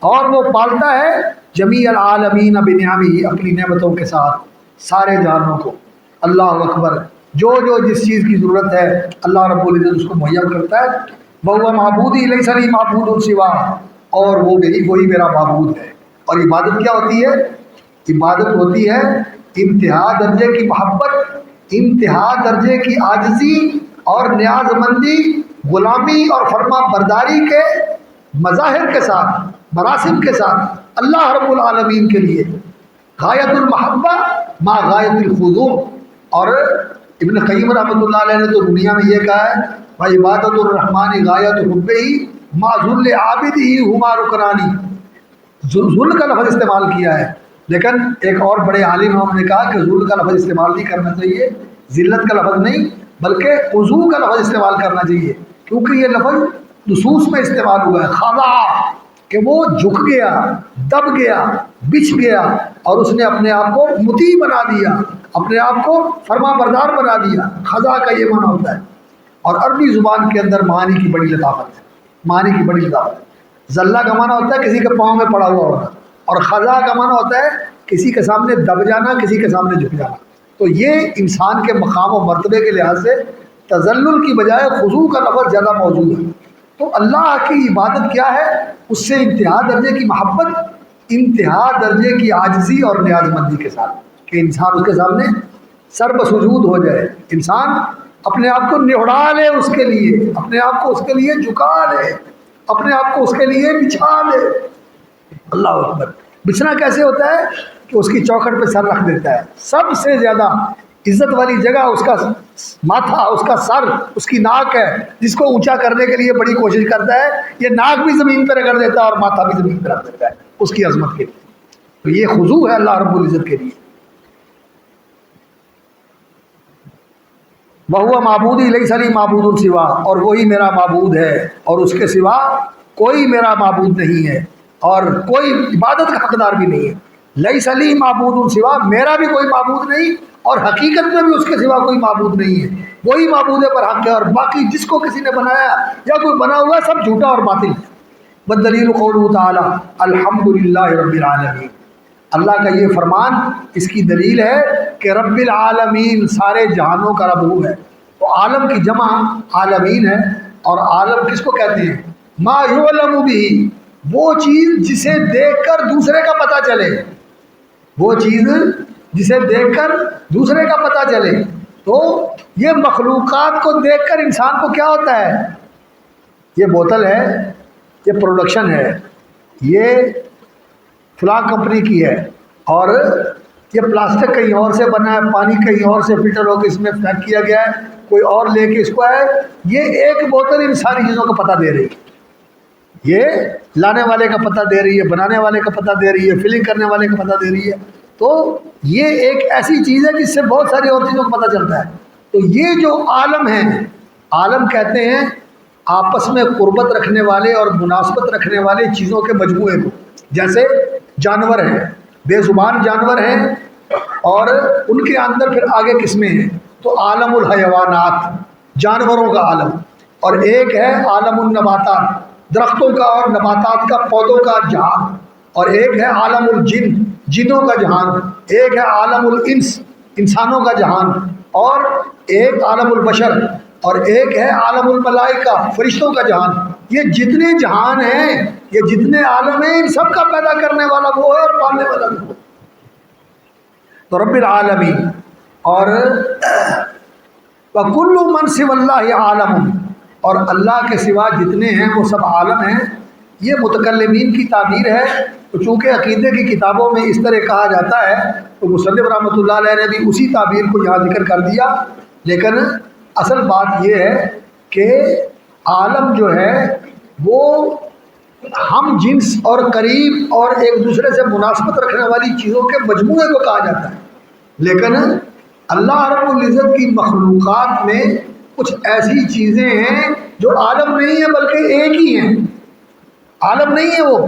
اور وہ پالتا ہے جمیع العالمین بنعمہ، اپنی نعمتوں کے ساتھ سارے جہانوں کو۔ اللہ اکبر، جو جس چیز کی ضرورت ہے اللہ رب العزت اس کو مہیا کرتا ہے۔ وَهُوَ مَعْبُودِي لَيْسَ لِي مَعْبُودٌ سِوَاهُ، اور وہ وہی میرا معبود ہے۔ اور عبادت کیا ہوتی ہے؟ عبادت ہوتی ہے انتہا درجے کی محبت، انتہا درجے کی عاجزی اور نیاز مندی، غلامی اور فرما برداری کے مظاہر کے ساتھ، مراسم کے ساتھ اللہ رب العالمین کے لیے۔ غایت المحبہ ما غایت الخضوع، اور ابن قیم رحمۃ اللہ علیہ نے تو دنیا میں یہ کہا ہے وعبادۃ الرحمن غایت حبہ ما ذل عابدہ ہما رکنانی۔ ذل کا لفظ استعمال کیا ہے، لیکن ایک اور بڑے عالم ہم نے کہا کہ ذل کا لفظ استعمال نہیں کرنا چاہیے، ذلت کا لفظ نہیں بلکہ خضوع کا لفظ استعمال کرنا چاہیے، کیونکہ یہ لفظ نصوص میں استعمال ہوا ہے۔ خضع، کہ وہ جھک گیا، دب گیا، بچھ گیا، اور اس نے اپنے آپ کو مطیع بنا دیا، اپنے آپ کو فرما بردار بنا دیا۔ خضع کا یہ معنی ہوتا ہے۔ اور عربی زبان کے اندر معانی کی بڑی لطافت ہے، معانی کی بڑی لطافت ہے۔ ذلہ کا معنی ہوتا ہے کسی کے پاؤں میں پڑا ہوا ہونا، اور خضع کا معنی ہوتا ہے کسی کے سامنے دب جانا، کسی کے سامنے جھک جانا۔ تو یہ انسان کے مقام و مرتبے کے لحاظ سے تذلل کی بجائے خضوع کا لفظ زیادہ موجود ہے۔ تو اللہ کی عبادت کیا ہے؟ اس سے انتہا درجے کی محبت، انتہا درجے کی عاجزی اور نیاز مندی کے ساتھ، کہ انسان اس کے سامنے سر بسجود ہو جائے، انسان اپنے آپ کو نہڑا لے اس کے لیے، اپنے آپ کو اس کے لیے جھکا لے، اپنے آپ کو اس کے لیے بچھا لے۔ اللہ اکبر۔ بچھنا کیسے ہوتا ہے؟ کہ اس کی چوکھٹ پہ سر رکھ دیتا ہے۔ سب سے زیادہ عزت والی جگہ اس کا ماتھا، اس کا سر، اس کی ناک ہے، جس کو اونچا کرنے کے لیے بڑی کوشش کرتا ہے۔ یہ ناک بھی زمین پہ رگڑ دیتا ہے اور ماتھا بھی زمین پہ رکھ دیتا ہے اس کی عظمت کے لیے۔ تو یہ خضوع ہے اللہ رب العزت کے لیے۔ وَهُوَ مَعْبُودِي لَيْسَ لِي مَعْبُودٌ سِوَاهُ، اور وہی میرا معبود ہے اور اس کے سوا کوئی میرا معبود نہیں ہے اور کوئی عبادت کا حقدار بھی نہیں ہے۔ لَيْسَ لِي مَعْبُودٌ سِوَاهُ، میرا بھی کوئی معبود نہیں اور حقیقت میں بھی اس کے سوا کوئی معبود نہیں ہے۔ وہی معبود پر حق ہے، اور باقی جس کو کسی نے بنایا یا کوئی بنا ہوا سب جھوٹا اور باطل ہے۔ والدلیل قولہ تعالی الحمدللہ رب العالمین، اللہ کا یہ فرمان اس کی دلیل ہے کہ رب العالمین سارے جہانوں کا رب وہ ہے۔ تو عالم کی جمع عالمین ہے، اور عالم کس کو کہتے ہیں؟ ما یعلم بھی، وہ چیز جسے دیکھ کر دوسرے کا پتہ چلے، وہ چیز جسے دیکھ کر دوسرے کا پتہ چلے۔ تو یہ مخلوقات کو دیکھ کر انسان کو کیا ہوتا ہے؟ یہ بوتل ہے، یہ پروڈکشن ہے، یہ فلاں کمپنی کی ہے، اور یہ پلاسٹک کہیں اور سے بنا ہے، پانی کہیں اور سے فلٹر ہو کے اس میں پیک کیا گیا ہے، کوئی اور لے کے اس کو ہے۔ یہ ایک بوتل ان ساری چیزوں کا پتہ دے رہی ہے، یہ لانے والے کا پتہ دے رہی ہے، بنانے والے کا پتہ دے رہی ہے، فلنگ کرنے والے کا پتہ دے رہی ہے۔ تو یہ ایک ایسی چیز ہے جس سے بہت ساری اور چیزوں کا پتہ چلتا ہے۔ تو یہ جو عالم ہے، عالم کہتے ہیں آپس میں قربت رکھنے والے اور مناسبت رکھنے والے چیزوں کے مجموعے کو۔ جیسے جانور ہیں، بے زبان جانور ہیں، اور ان کے اندر پھر آگے قسمیں ہیں۔ تو عالم الحیوانات، جانوروں کا عالم، اور ایک ہے عالم النباتات، درختوں کا اور نباتات کا، پودوں کا جہان، اور ایک ہے عالم الجن، جنوں کا جہان، ایک ہے عالم الانس، انسانوں کا جہان، اور ایک عالم البشر، اور ایک ہے عالم الملائکہ، فرشتوں کا جہان۔ یہ جتنے جہان ہیں، یہ جتنے عالم ہیں، ان سب کا پیدا کرنے والا وہ ہے اور پالنے والا بھی وہ۔ تو رب العالمین اور وَكُلُّ مَنْ سِوَى اللَّهِ عَالَمٌ، اور اللہ کے سوا جتنے ہیں وہ سب عالم ہیں۔ یہ متکلمین کی تعبیر ہے، تو چونکہ عقیدے کی کتابوں میں اس طرح کہا جاتا ہے تو مصنف رحمۃ اللہ علیہ نے بھی اسی تعبیر کو یہاں ذکر کر دیا، لیکن اصل بات یہ ہے کہ عالم جو ہے وہ ہم جنس اور قریب اور ایک دوسرے سے مناسبت رکھنے والی چیزوں کے مجموعے کو کہا جاتا ہے، لیکن اللہ رب العزت کی مخلوقات میں کچھ ایسی چیزیں ہیں جو عالم نہیں ہیں بلکہ ایک ہی ہیں۔ عالم نہیں ہے وہ،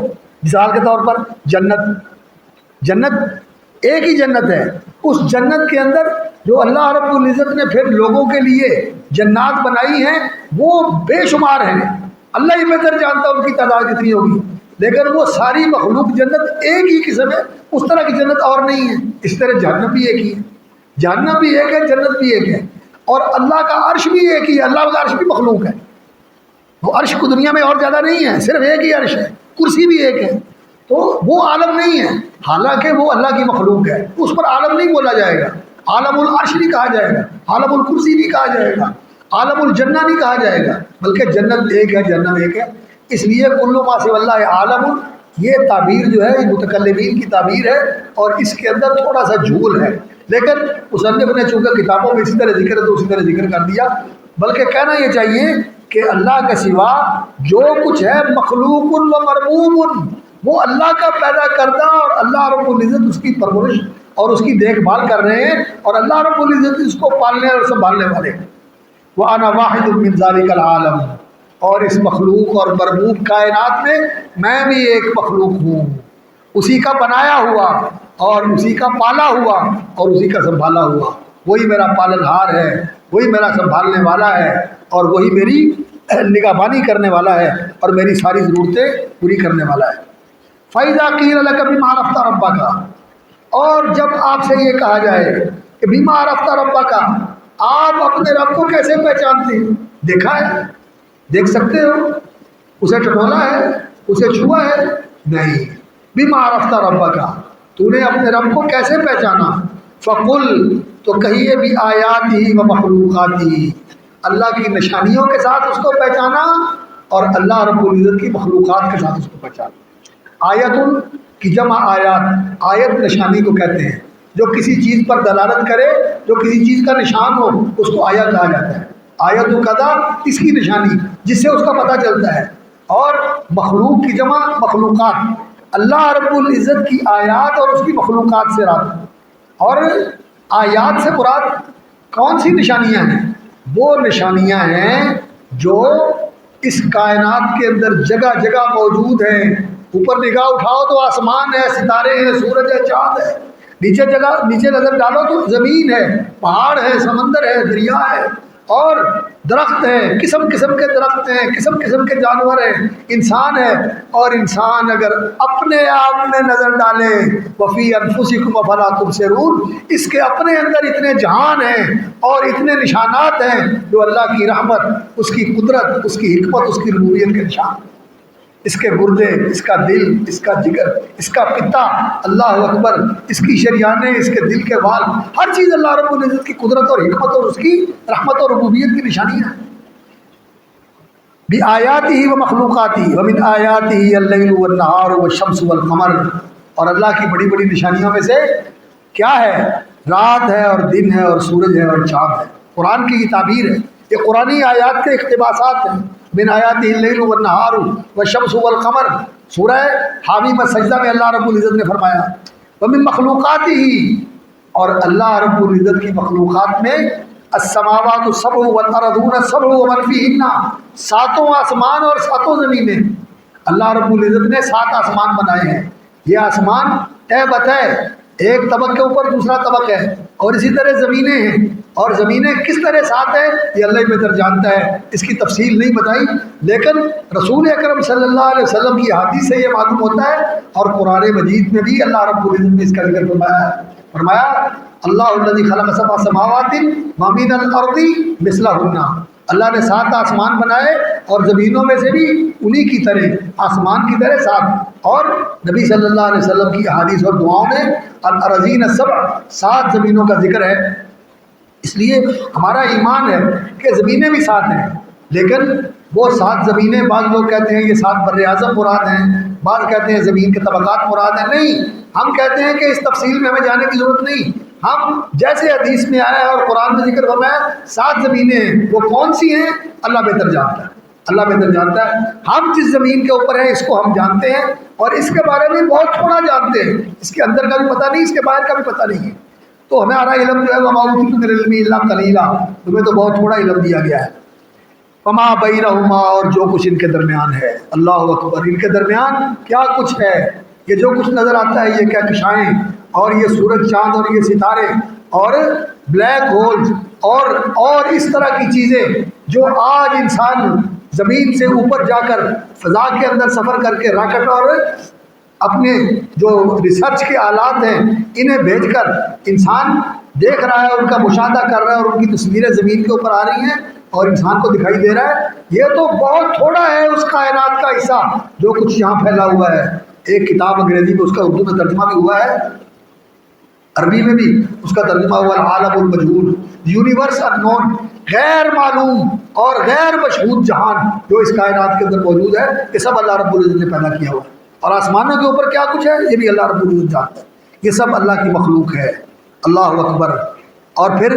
مثال کے طور پر جنت ایک ہی جنت ہے، اس جنت کے اندر جو اللہ رب العزت نے پھر لوگوں کے لیے جنات بنائی ہیں وہ بے شمار ہیں، اللہ ہی بہتر جانتا ہے ان کی تعداد کتنی ہوگی، لیکن وہ ساری مخلوق جنت ایک ہی قسم ہے، اس طرح کی جنت اور نہیں ہے۔ اس طرح جہنم بھی ایک ہی ہے، جہنم بھی ایک ہے، جنت بھی ایک ہے، اور اللہ کا عرش بھی ایک ہی ہے، اللہ کا عرش بھی مخلوق ہے۔ وہ عرش کو دنیا میں اور زیادہ نہیں ہے، صرف ایک ہی عرش ہے، کرسی بھی ایک ہے، تو وہ عالم نہیں ہے، حالانکہ وہ اللہ کی مخلوق ہے، اس پر عالم نہیں بولا جائے گا، عالم العرش نہیں کہا جائے گا، عالم الکرسی نہیں کہا جائے گا، عالم الجنہ نہیں کہا جائے گا، بلکہ جنت ایک ہے، جہنم ایک ہے۔ اس لیے کل ما سوی اللہ عالم، یہ تعبیر جو ہے یہ متکلمین کی تعبیر ہے اور اس کے اندر تھوڑا سا جھول ہے، لیکن مصنف نے چونکہ کتابوں میں اسی طرح ذکر ہے تو اسی طرح ذکر کر دیا، بلکہ کہنا یہ چاہیے کہ اللہ کے سوا جو کچھ ہے مخلوق و مرموم، وہ اللہ کا پیدا کردہ، اور اللہ رب العزت اس کی پرورش اور اس کی دیکھ بھال کر رہے ہیں، اور اللہ رب العزت اس کو پالنے اور سنبھالنے والے ہیں۔ وَأَنَا وَاحِدٌ مِّن ذَلِكَ الْعَالَمِ، اور اس مخلوق اور مربوب کائنات میں بھی ایک مخلوق ہوں، اسی کا بنایا ہوا اور اسی کا پالا ہوا اور اسی کا سنبھالا ہوا، وہی میرا پالن ہار ہے، وہی میرا سنبھالنے والا ہے، اور وہی میری نگہبانی کرنے والا ہے اور میری ساری ضرورتیں پوری کرنے والا ہے۔ فَإِذَا قِيلَ لَكَ بِمَا عَرَفْتَ رَبَّكَ، اور جب آپ سے یہ کہا جائے کہ بِمَا عَرَفْتَ رَبَّكَ، آپ اپنے رب کو کیسے پہچانتے ہیں؟ دیکھا ہے، دیکھ سکتے ہو، اسے ٹٹولا ہے، اسے چھوا ہے؟ نہیں۔ بِمَا عَرَفْتَ رَبَّكَ، تو نے اپنے رب کو کیسے پہچانا؟ فَقُلْ، تو کہیے بِآیَاتِهِ وَمَخْلُوقَاتِهِ، اللہ کی نشانیوں کے ساتھ اس کو پہچانا اور اللہ رب العزت کی مخلوقات کے ساتھ اس کو پہچانا۔ آیت کی جمع آیات، آیت نشانی کو کہتے ہیں، جو کسی چیز پر دلالت کرے، جو کسی چیز کا نشان ہو، اس کو آیت کہا جاتا ہے۔ آیت القضا، اس کی نشانی جس سے اس کا پتہ چلتا ہے، اور مخلوق کی جمع مخلوقات، اللہ رب العزت کی آیات اور اس کی مخلوقات سے رابطہ۔ اور آیات سے مراد کون سی نشانیاں ہیں؟ وہ نشانیاں ہیں جو اس کائنات کے اندر جگہ جگہ موجود ہیں۔ اوپر نگاہ اٹھاؤ تو آسمان ہے، ستارے ہیں، سورج ہے، چاند ہے، نیچے نظر ڈالو تو زمین ہے، پہاڑ ہے، سمندر ہے، دریا ہے، اور درخت ہیں، قسم قسم کے درخت ہیں، قسم قسم کے جانور ہیں، انسان ہے، اور انسان اگر اپنے آپ میں نظر ڈالے وفی انفسکم افلا تبصرون، اس کے اپنے اندر اتنے جہان ہیں اور اتنے نشانات ہیں جو اللہ کی رحمت، اس کی قدرت، اس کی حکمت، اس کی ربوبیت کے نشان، اس کے گردے، اس کا دل، اس کا جگر، اس کا پتا، اللہ اکبر، اس کی شریانیں، اس کے دل کے وال، ہر چیز اللہ رب العزت کی قدرت اور حکمت اور اس کی رحمت اور ربوبیت کی نشانیاں ہیں۔ بِآیَاتِهِ وَمَخْلُوقَاتِهِ وَمِنْ آیَاتِهِ اللَّيْلُ وَالنَّهَارُ وَالشَّمْسُ وَالْقَمَرُ، اور اللہ کی بڑی بڑی نشانیوں میں سے کیا ہے؟ رات ہے اور دن ہے اور سورج ہے اور چاند ہے۔ قرآن کی یہ تعبیر ہے، یہ قرآنی آیات کے اقتباسات ہیں۔ من آیاتہ اللیل والنہار والشمس والقمر، سورہ حامیم السجدہ میں اللہ رب العزت نے فرمایا ومن مخلوقاتہ، اور اللہ رب العزت کی مخلوقات میں السماوات السبع والارضون السبع ومن فیہن، ساتوں آسمان اور ساتوں زمینیں، اللہ رب العزت نے 7 آسمان بنائے ہیں۔ یہ آسمان طے بطے ایک طبق کے اوپر دوسرا طبق ہے، اور اسی طرح زمینیں ہیں، اور زمینیں کس طرح ساتھ ہیں یہ اللہ بہتر جانتا ہے، اس کی تفصیل نہیں بتائی، لیکن رسول اکرم صلی اللہ علیہ وسلم کی حدیث سے یہ معلوم ہوتا ہے، اور قرآن مجید میں بھی اللہ رب العزت نے اس کا ذکر فرمایا اللہ الذی خلق سبع سماوات ومن الارض مثلہن، اللہ نے 7 آسمان بنائے اور زمینوں میں سے بھی انہی کی طرح آسمان کی طرح 7، اور نبی صلی اللہ علیہ وسلم کی احادیث اور دعاؤں میں الارضین السبع 7 زمینوں کا ذکر ہے۔ اس لیے ہمارا ایمان ہے کہ زمینیں بھی 7 ہیں، لیکن وہ 7 زمینیں بعض لوگ کہتے ہیں یہ 7 بر اعظم مراد ہیں، بعض کہتے ہیں زمین کے طبقات مراد ہیں۔ نہیں، ہم کہتے ہیں کہ اس تفصیل میں ہمیں جانے کی ضرورت نہیں، ہم جیسے حدیث میں آیا ہے اور قرآن میں ذکر فرمایا 7 زمینیں ہیں، وہ کون سی ہیں اللہ بہتر جانتا ہے، اللہ بہتر جانتا ہے۔ ہم جس زمین کے اوپر ہیں اس کو ہم جانتے ہیں اور اس کے بارے میں بہت تھوڑا جانتے ہیں، اس کے اندر کا بھی پتہ نہیں، اس کے باہر کا بھی پتہ نہیں ہے۔ تو ہمارا علم جو ہے وما اوتیتم من العلم الا قلیلا، تمہیں تو بہت تھوڑا علم دیا گیا ہے۔ وما بینہما، اور جو کچھ ان کے درمیان ہے، اللہ اکبر، ان کے درمیان کیا کچھ ہے، یہ جو کچھ نظر آتا ہے، یہ کہکشائیں اور یہ سورج چاند اور یہ ستارے اور بلیک ہولز اور اس طرح کی چیزیں جو آج انسان زمین سے اوپر جا کر فضا کے اندر سفر کر کے راکٹ اور اپنے جو ریسرچ کے آلات ہیں انہیں بھیج کر انسان دیکھ رہا ہے، ان کا مشاہدہ کر رہا ہے اور ان کی تصویریں زمین کے اوپر آ رہی ہیں اور انسان کو دکھائی دے رہا ہے، یہ تو بہت تھوڑا ہے اس کائنات کا حصہ جو کچھ یہاں پھیلا ہوا ہے۔ ایک کتاب انگریزی میں اس کا اردو میں ترجمہ بھی ہوا ہے، عربی میں بھی اس کا ترجمہ ہوا العالم المجہول، یونیورس انون، غیر معلوم اور غیر مشہود جہان جو اس کائنات کے اندر موجود ہے، یہ سب اللہ رب العزت نے پیدا کیا ہوا ہے۔ اور آسمانوں کے اوپر کیا کچھ ہے یہ بھی اللہ رب العزت جانتا ہے، یہ سب اللہ کی مخلوق ہے۔ اللہ اکبر۔ اور پھر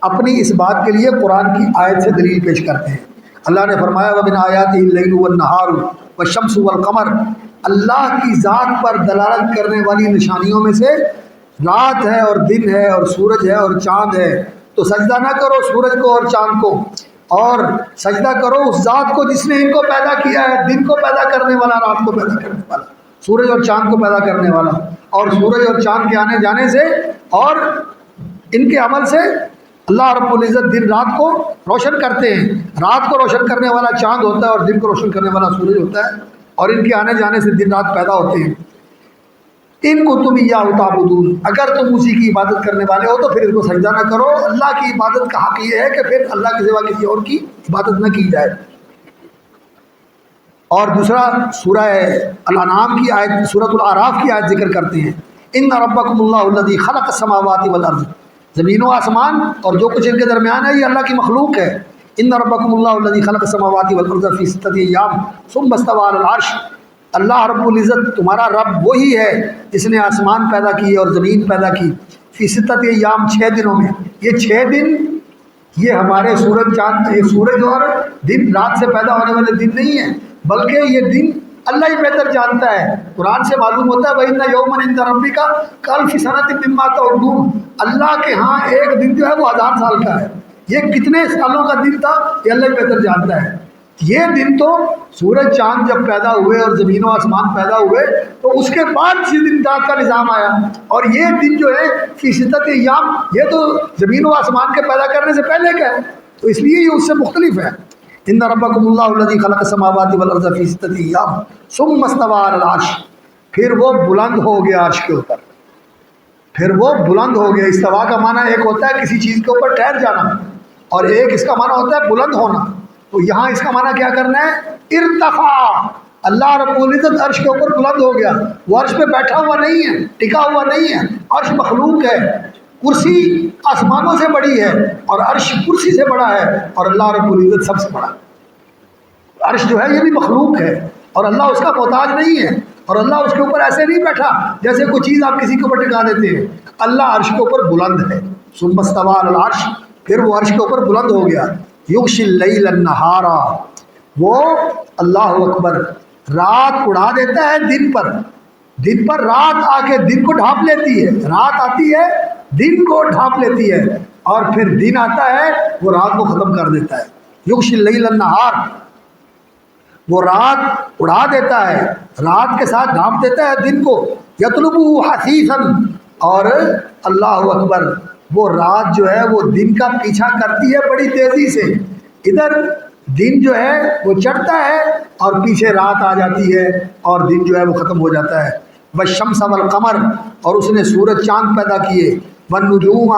اپنی اس بات کے لیے قرآن کی آیت سے دلیل پیش کرتے ہیں۔ اللہ نے فرمایا وَمِنْ آیَاتِهِ اللَّيْلُ وَالنَّهَارُ وَالشَّمْسُ وَالْقَمَرُ، اللہ کی ذات پر دلالت کرنے والی نشانیوں میں سے رات ہے اور دن ہے اور سورج ہے اور چاند ہے، تو سجدہ نہ کرو سورج کو اور چاند کو، اور سجدہ کرو اس ذات کو جس نے ان کو پیدا کیا ہے، دن کو پیدا کرنے والا، رات کو پیدا کرنے والا، سورج اور چاند کو پیدا کرنے والا۔ اور سورج اور چاند کے آنے جانے سے اور ان کے عمل سے اللہ رب العزت دن رات کو روشن کرتے ہیں، رات کو روشن کرنے والا چاند ہوتا ہے اور دن کو روشن کرنے والا سورج ہوتا ہے، اور ان کے آنے جانے سے دن رات پیدا ہوتے ہیں۔ ان کو تم یا تعبدون، اگر تم اسی کی عبادت کرنے والے ہو تو پھر اس کو سجدہ نہ کرو۔ اللہ کی عبادت کا حق یہ ہے کہ پھر اللہ کے سوا کسی اور کی عبادت نہ کی جائے۔ اور دوسرا سورہ الانعام کی آیت، سورۃ الاعراف کی آیت ذکر کرتے ہیں، ان ربکم اللہ الذی خلق السماوات والارض، زمین و آسمان اور جو کچھ ان کے درمیان ہے یہ اللہ کی مخلوق ہے۔ ان ربکم اللہ الذی خلق السماوات والارض فی 6 ایام ثم استوى علی العرش، اللہ رب العزت تمہارا رب وہی ہے جس نے آسمان پیدا کیے اور زمین پیدا کی، فی 6 ایام 6 دنوں میں۔ یہ 6 دن یہ ہمارے سورج چاند، یہ سورج اور دن رات سے پیدا ہونے والے دن نہیں ہیں، بلکہ یہ دن اللہ ہی بہتر جانتا ہے۔ قرآن سے معلوم ہوتا ہے وَإِنَّ يَوْمًا عِندَ رَبِّكَ كَأَلْفِ سَنَةٍ مِّمَّا تَعُدُّونَ، اللہ کے ہاں ایک دن جو ہے وہ 1000 سال کا ہے، یہ کتنے سالوں کا دن تھا یہ اللہ ہی بہتر جانتا ہے۔ یہ دن تو سورج چاند جب پیدا ہوئے اور زمین و آسمان پیدا ہوئے تو اس کے بعد اسی دن رات کا نظام آیا، اور یہ دن جو ہے فی 6 ایام یہ تو زمین و آسمان کے پیدا کرنے سے پہلے کا ہے، تو اس لیے یہ اس سے مختلف ہے۔ ان ربکم اللہ الذی خلق السماوات والارض فی 6 ایام ثم استوى علی العرش، پھر وہ بلند ہو گیا عرش کے اوپر، پھر وہ بلند ہو گیا۔ استوا کا معنی ایک ہوتا ہے کسی چیز کے اوپر ٹھہر جانا، اور ایک اس کا معنی ہوتا ہے بلند ہونا۔ تو یہاں اس کا معنی کیا کرنا ہے؟ ارتفاع، اللہ رب العزت عرش کے اوپر بلند ہو گیا، وہ عرش پہ بیٹھا ہوا نہیں ہے، ٹکا ہوا نہیں ہے، عرش مخلوق ہے، کرسی آسمانوں سے بڑی ہے اور عرش کرسی سے بڑا ہے، اور اللہ رب العزت سب سے بڑا۔ عرش جو ہے یہ بھی مخلوق ہے اور اللہ اس کا محتاج نہیں ہے، اور اللہ اس کے اوپر ایسے نہیں بیٹھا جیسے کوئی چیز آپ کسی کے اوپر ٹکا دیتے ہیں، اللہ عرش کے اوپر بلند ہے۔ ثم استوى علی العرش، پھر وہ عرش کے اوپر بلند ہو گیا۔ یغشی اللیل النہار، وہ اللہ اکبر رات اڑا دیتا ہے دن پر رات آ کے دن کو ڈھانپ لیتی ہے، رات آتی ہے دن کو ڈھانپ لیتی ہے، اور پھر دن آتا ہے وہ رات کو ختم کر دیتا ہے۔ یغشی اللیل النہار، وہ رات اڑا دیتا ہے، رات کے ساتھ ڈھانپ دیتا ہے دن کو، یطلبہ حثیثاً، اور اللہ اکبر وہ رات جو ہے وہ دن کا پیچھا کرتی ہے بڑی تیزی سے، ادھر دن جو ہے وہ چڑھتا ہے اور پیچھے رات آ جاتی ہے اور دن جو ہے وہ ختم ہو جاتا ہے۔ والشمس والقمر، اور اس نے سورج چاند پیدا کیے، والنجوم،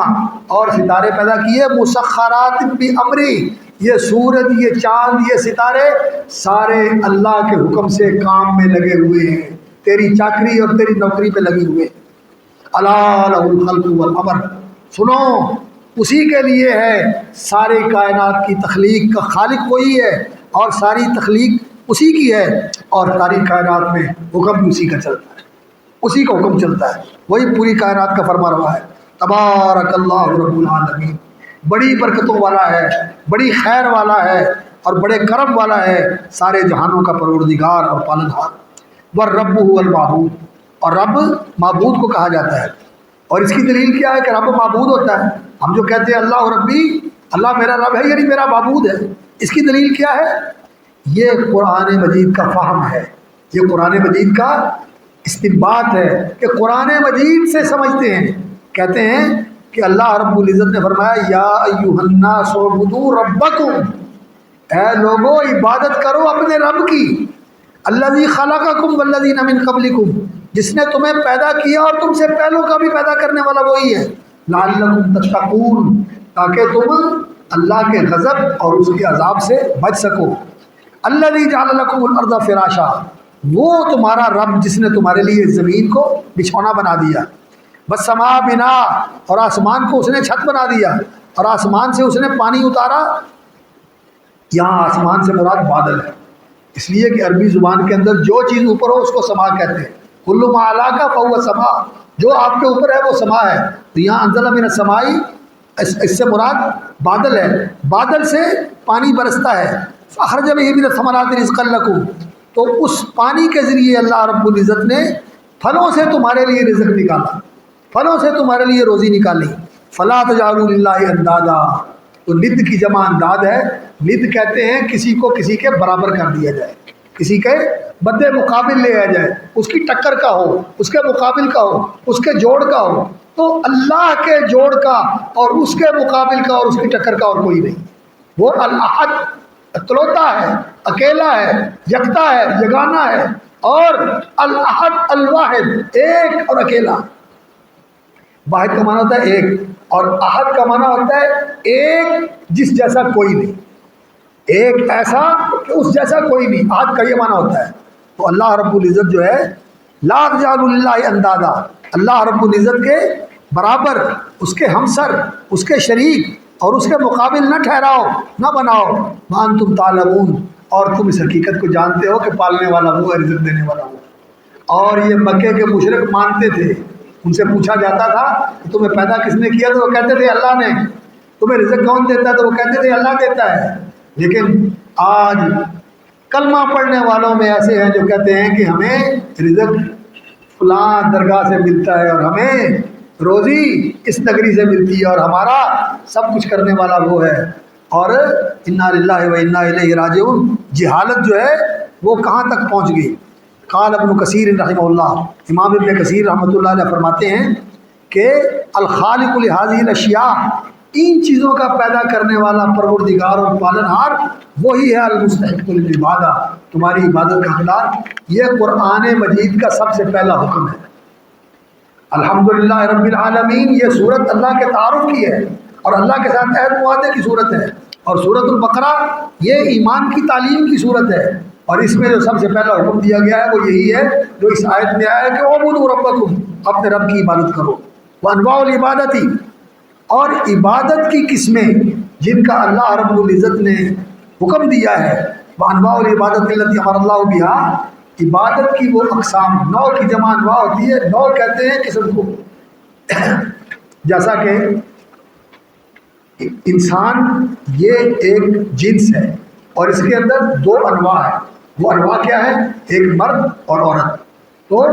اور ستارے پیدا کیے، مسخرات بامری، یہ سورج، یہ چاند، یہ ستارے سارے اللہ کے حکم سے کام میں لگے ہوئے ہیں، تیری چاکری اور تیری نوکری پہ لگے ہوئے ہیں۔ الا لہ الخلق والامر، سنو اسی کے لیے ہے ساری کائنات کی تخلیق کا خالق وہی ہے، اور ساری تخلیق اسی کی ہے، اور ساری کائنات میں حکم بھی اسی کا چلتا ہے، اسی کا حکم چلتا ہے، وہی پوری کائنات کا فرما رہا ہے۔ تبارک اللہ رب العالمین، بڑی برکتوں والا ہے، بڑی خیر والا ہے، اور بڑے کرم والا ہے، سارے جہانوں کا پروردگار اور پالنہار۔ والرب هو المعبود، اور رب معبود کو کہا جاتا ہے۔ اور اس کی دلیل کیا ہے کہ رب معبود ہوتا ہے؟ ہم جو کہتے ہیں اللہ ربی، اللہ میرا رب ہے یعنی میرا معبود ہے، اس کی دلیل کیا ہے؟ یہ قرآن مجید کا فہم ہے، یہ قرآن مجید کا استنباط ہے کہ قرآن مجید سے سمجھتے ہیں۔ کہتے ہیں کہ اللہ رب العزت نے فرمایا یا ایھا الناس اعبدوا ربکم، اے لوگو عبادت کرو اپنے رب کی، الذی خلقکم والذین من قبلکم، جس نے تمہیں پیدا کیا اور تم سے پہلوں کا بھی پیدا کرنے والا وہی ہے، لعلکم تتقون، تاکہ تم اللہ کے غضب اور اس کے عذاب سے بچ سکو۔ الذی جعل لکم الارض فراشا، وہ تمہارا رب جس نے تمہارے لیے زمین کو بچھونا بنا دیا، والسماء بنا، اور آسمان کو اس نے چھت بنا دیا، اور آسمان سے اس نے پانی اتارا۔ یہاں آسمان سے مراد بادل ہے، اس لیے کہ عربی زبان کے اندر جو چیز اوپر ہو اس کو سما کہتے ہیں، کل ما علاک فہو سما، جو آپ کے اوپر ہے وہ سما ہے۔ تو یہاں انزل من السماء، اس سے مراد بادل ہے، بادل سے پانی برستا ہے، فاخرج بہ من الثمرات رزقا لکم، تو اس پانی کے ذریعے اللہ رب العزت نے پھلوں سے تمہارے لیے رزق نکالا، پھلوں سے تمہارے لیے روزی نکالی۔ فلا تجعلوا للہ اندادا، تو ند کی جمع انداد ہے، ند کہتے ہیں کسی کو کسی کے برابر کر دیا جائے، کسی کے بدے مقابل لے آیا جائے، اس کی ٹکر کا ہو، اس کے مقابل کا ہو، اس کے جوڑ کا ہو۔ تو اللہ کے جوڑ کا اور اس کے مقابل کا اور اس کی ٹکر کا اور کوئی نہیں، وہ الاحد اکلوتا ہے، اکیلا ہے، یکتا ہے، یگانہ ہے، اور الاحد الواحد، ایک اور اکیلا۔ واحد کا معنی ہوتا ہے ایک، اور احد کا معنی ہوتا ہے ایک جس جیسا کوئی نہیں، ایک ایسا کہ اس جیسا کوئی نہیں، احد کا یہ معنی ہوتا ہے۔ تو اللہ رب العزت جو ہے لا تجعلوا للہ اندادا، اللہ رب العزت کے برابر، اس کے ہمسر، اس کے شریک اور اس کے مقابل نہ ٹھہراؤ، نہ بناؤ۔ وانتم تعلمون، اور تم اس حقیقت کو جانتے ہو کہ پالنے والا وہ ہے، رزق دینے والا وہ۔ اور یہ مکے کے مشرک مانتے تھے، ان سے پوچھا جاتا تھا کہ تمہیں پیدا کس نے کیا، تو وہ کہتے تھے اللہ نے۔ تمہیں رزق کون دیتا ہے، تو وہ کہتے تھے اللہ دیتا ہے۔ لیکن آج کلمہ پڑھنے والوں میں ایسے ہیں جو کہتے ہیں کہ ہمیں رزق فلاں درگاہ سے ملتا ہے، اور ہمیں روزی اس نگری سے ملتی ہے، اور ہمارا سب کچھ کرنے والا وہ ہے۔ اور انا للہ و انا الیہ راجعون، جہالت جو ہے وہ کہاں تک پہنچ گئی۔ قال ابن کثیر رحمہ اللہ، امام ابن کثیر رحمۃ اللہ علیہ فرماتے ہیں کہ الخالق لہذه الاشیاء، ان چیزوں کا پیدا کرنے والا پروردگار اور پالنہار وہی ہے، المستحق للعبادہ، تمہاری عبادت کا حقدار۔ یہ قرآن مجید کا سب سے پہلا حکم ہے۔ الحمدللہ رب العالمین، یہ صورت اللہ کے تعارف کی ہے اور اللہ کے ساتھ عہد معاہدے کی صورت ہے، اور سورۃ البقرہ یہ ایمان کی تعلیم کی صورت ہے، اور اس میں جو سب سے پہلا حکم دیا گیا ہے وہ یہی ہے جو اس آیت میں آیا ہے کہ اعبدوا ربکم، اپنے رب کی عبادت کرو۔ وانواع العبادتی، اور عبادت کی قسمیں جن کا اللہ رب العزت نے حکم دیا ہے، وانواع العبادت التی امر اللہ بہا، عبادت کی وہ اقسام، نوع کی جمع انواع ہوتی ہے، نوع کہتے ہیں قسم کو۔ جیسا کہ انسان یہ ایک جنس ہے اور اس کے اندر دو انواع ہیں، وہ انواع کیا ہے؟ ایک مرد اور عورت۔ تو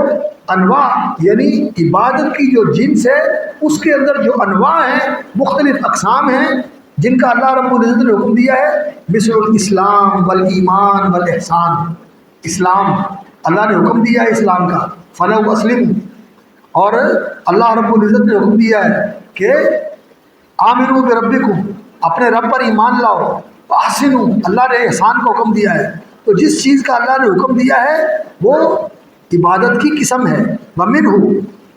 انواع یعنی عبادت کی جو جنس ہے اس کے اندر جو انواع ہیں، مختلف اقسام ہیں جن کا اللہ رب العزت نے حکم دیا ہے، مثل الاسلام والایمان والاحسان۔ اسلام، اللہ نے حکم دیا ہے اسلام کا، فلو اسلم، اور اللہ رب العزت نے حکم دیا ہے کہ آمنوا بربکم، اپنے رب پر ایمان لاؤ، واحسنوا، اللہ نے احسان کا حکم دیا ہے۔ تو جس چیز کا اللہ نے حکم دیا ہے وہ عبادت کی قسم ہے، ومنہ،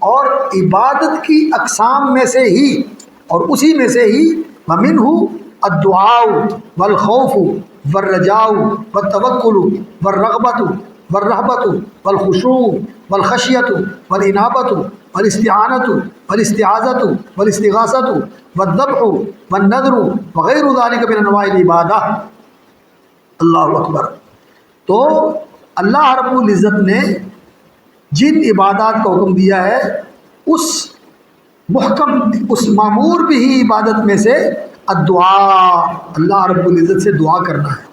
اور عبادت کی اقسام میں سے ہی اور اسی میں سے ہی، ومنہ الدعاء والخوف والرجاء والتوکل والرغبۃ والرہبۃ والخشوع والخشیۃ والانابۃ والاستعانۃ والاستعاذۃ والاستغاثۃ والذبح والنذر وغیر ذلک من انواع العبادہ۔ اللہ اکبر۔ تو اللہ رب العزت نے جن عبادات کا حکم دیا ہے اس محکم اس معمور بھی عبادت میں سے الدعاء، اللہ رب العزت سے دعا کرنا ہے،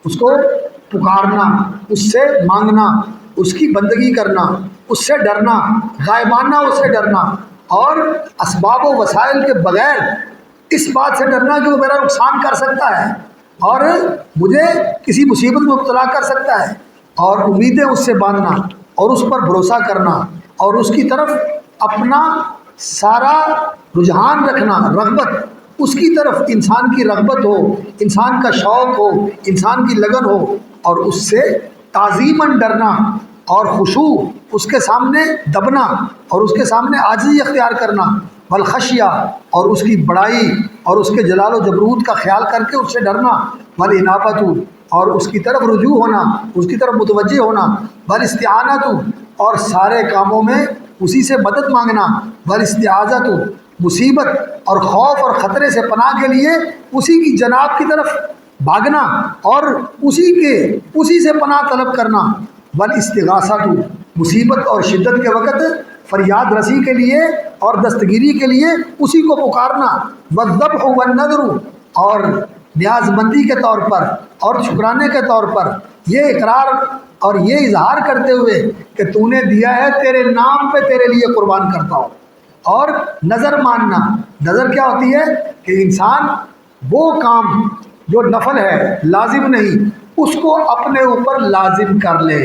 اس کو پکارنا، اس سے مانگنا، اس کی بندگی کرنا، اس سے ڈرنا، غائبانہ اس سے ڈرنا، اور اسباب و وسائل کے بغیر اس بات سے ڈرنا کہ وہ میرا نقصان کر سکتا ہے اور مجھے کسی مصیبت میں مبتلا کر سکتا ہے، اور امیدیں اس سے باندھنا اور اس پر بھروسہ کرنا اور اس کی طرف اپنا سارا رجحان رکھنا، رغبت اس کی طرف انسان کی رغبت ہو، انسان کا شوق ہو، انسان کی لگن ہو، اور اس سے تعظیماً ڈرنا اور خشوع اس کے سامنے دبنا اور اس کے سامنے عاجزی اختیار کرنا، والخشیہ اور اس کی بڑائی اور اس کے جلال و جبروت کا خیال کر کے اس سے ڈرنا، والانابۃ اور اس کی طرف رجوع ہونا، اس کی طرف متوجہ ہونا، والاستعانۃ اور سارے کاموں میں اسی سے مدد مانگنا، والاستعاذۃ مصیبت اور خوف اور خطرے سے پناہ کے لیے اسی کی جناب کی طرف بھاگنا اور اسی سے پناہ طلب کرنا، والاستغاثۃ مصیبت اور شدت کے وقت فریاد رسی کے لیے اور دستگیری کے لیے اسی کو پکارنا، والذبح والنذر اور نیاز مندی کے طور پر اور شکرانے کے طور پر یہ اقرار اور یہ اظہار کرتے ہوئے کہ تو نے دیا ہے، تیرے نام پہ تیرے لیے قربان کرتا ہوں، اور نظر ماننا۔ نظر کیا ہوتی ہے کہ انسان وہ کام جو نفل ہے، لازم نہیں، اس کو اپنے اوپر لازم کر لے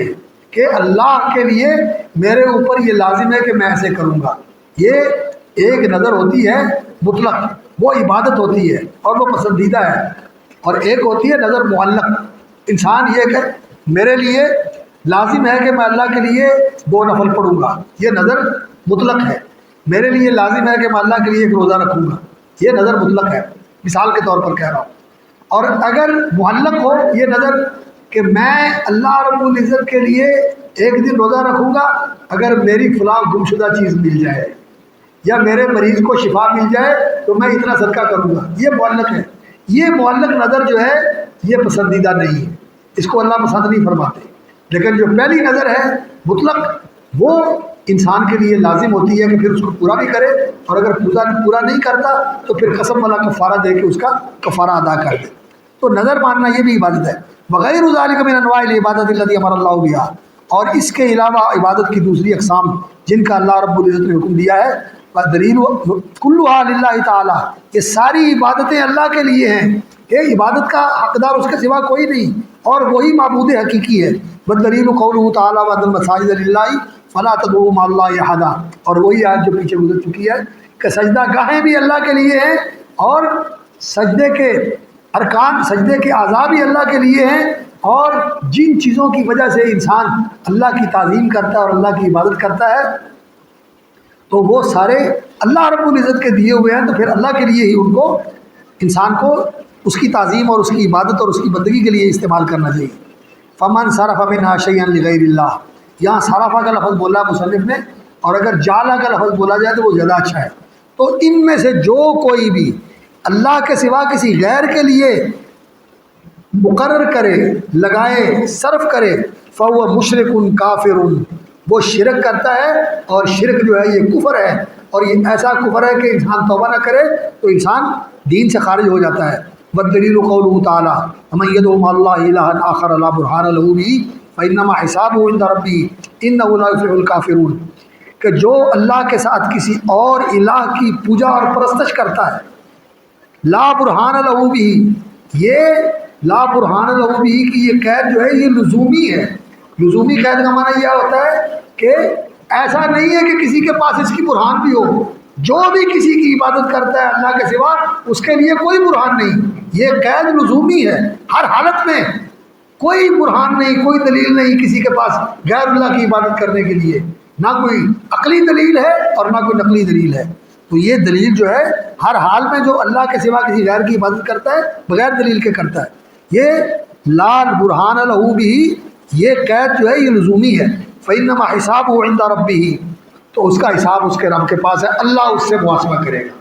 کہ اللہ کے لیے میرے اوپر یہ لازم ہے کہ میں ایسے کروں گا۔ یہ ایک نظر ہوتی ہے مطلق، وہ عبادت ہوتی ہے اور وہ پسندیدہ ہے، اور ایک ہوتی ہے نظر معلق۔ انسان یہ کہ میرے لیے لازم ہے کہ میں اللہ کے لیے 2 نفل پڑھوں گا، یہ نظر مطلق ہے۔ میرے لیے لازم ہے کہ میں اللہ کے لیے 1 روزہ رکھوں گا، یہ نظر مطلق ہے، مثال کے طور پر کہہ رہا ہوں۔ اور اگر معلق ہو یہ نظر کہ میں اللہ رب العزت کے لیے 1 دن روزہ رکھوں گا اگر میری فلاں گمشدہ چیز مل جائے یا میرے مریض کو شفا مل جائے تو میں اتنا صدقہ کروں گا، یہ معلق ہے۔ یہ معلق نظر جو ہے یہ پسندیدہ نہیں ہے، اس کو اللہ پسند نہیں فرماتے۔ لیکن جو پہلی نظر ہے مطلق، وہ انسان کے لیے لازم ہوتی ہے کہ پھر اس کو پورا بھی کرے، اور اگر پورا نہیں کرتا تو پھر قسم والا کفارہ دے کے اس کا کفارہ ادا کر دے۔ تو نظر ماننا یہ بھی عبادت ہے۔ وغیر ذلک من انواع العبادت التي امر اللہ بہا، اور اس کے علاوہ عبادت کی دوسری اقسام جن کا اللہ رب العزت نے حکم دیا ہے، دلیل کلھا للہ تعالی، یہ ساری عبادتیں اللہ کے لیے ہیں، کہ عبادت کا حقدار اس کے سوا کوئی نہیں، اور وہی معبود حقیقی ہے۔ والدلیل قولہ تعالی وان المساجد للہ فلا تدعوا مع اللہ احدا، اور وہی آیت جو پیچھے گزر چکی ہے کہ سجدہ گاہیں بھی اللہ کے لیے ہیں اور سجدے کے ارکان، سجدے کے اعضاء بھی اللہ کے لیے ہیں، اور جن چیزوں کی وجہ سے انسان اللہ کی تعظیم کرتا ہے اور اللہ کی عبادت کرتا ہے تو وہ سارے اللہ رب العزت کے دیے ہوئے ہیں، تو پھر اللہ کے لیے ہی ان کو انسان کو اس کی تعظیم اور اس کی عبادت اور اس کی بندگی کے لیے استعمال کرنا چاہیے۔ فمن صرف منها شيئا لغیر اللہ، یہاں صرفہ کا لفظ بولا مصنف نے، اور اگر جعلہ کا لفظ بولا جائے تو وہ زیادہ اچھا ہے۔ تو ان میں سے جو کوئی بھی اللہ کے سوا کسی غیر کے لیے مقرر کرے، لگائے، صرف کرے، فهو مشرک کافر، وہ شرک کرتا ہے، اور شرک جو ہے یہ کفر ہے، اور یہ ایسا کفر ہے کہ انسان توبہ نہ کرے تو انسان دین سے خارج ہو جاتا ہے۔ والدلیل قولہ تعالی ومن يدع مع الله الها آخر لا برهان له به فانما حسابه عند ربه انه لا يفلح الكافرون، کہ جو اللہ کے ساتھ کسی اور الہ کی پوجا اور پرستش کرتا ہے، لا برہان له به، یہ لا برہان له به کی یہ قید جو ہے یہ لزومی ہے۔ لزومی قید کا معنی یہ ہوتا ہے کہ ایسا نہیں ہے کہ کسی کے پاس اس کی برہان بھی ہو، جو بھی کسی کی عبادت کرتا ہے اللہ کے سوا اس کے لیے کوئی برہان نہیں، یہ قید لزومی ہے۔ ہر حالت میں کوئی برہان نہیں، کوئی دلیل نہیں کسی کے پاس غیر اللہ کی عبادت کرنے کے لیے، نہ کوئی عقلی دلیل ہے اور نہ کوئی نقلی دلیل ہے۔ تو یہ دلیل جو ہے ہر حال میں جو اللہ کے سوا کسی غیر کی عبادت کرتا ہے بغیر دلیل کے کرتا ہے، یہ لال برہان لہو بھی، یہ قید جو ہے یہ لزومی ہے۔ فإنما حسابہ عند ربہ، تو اس کا حساب اس کے رب کے پاس ہے، اللہ اس سے محاسبہ کرے گا،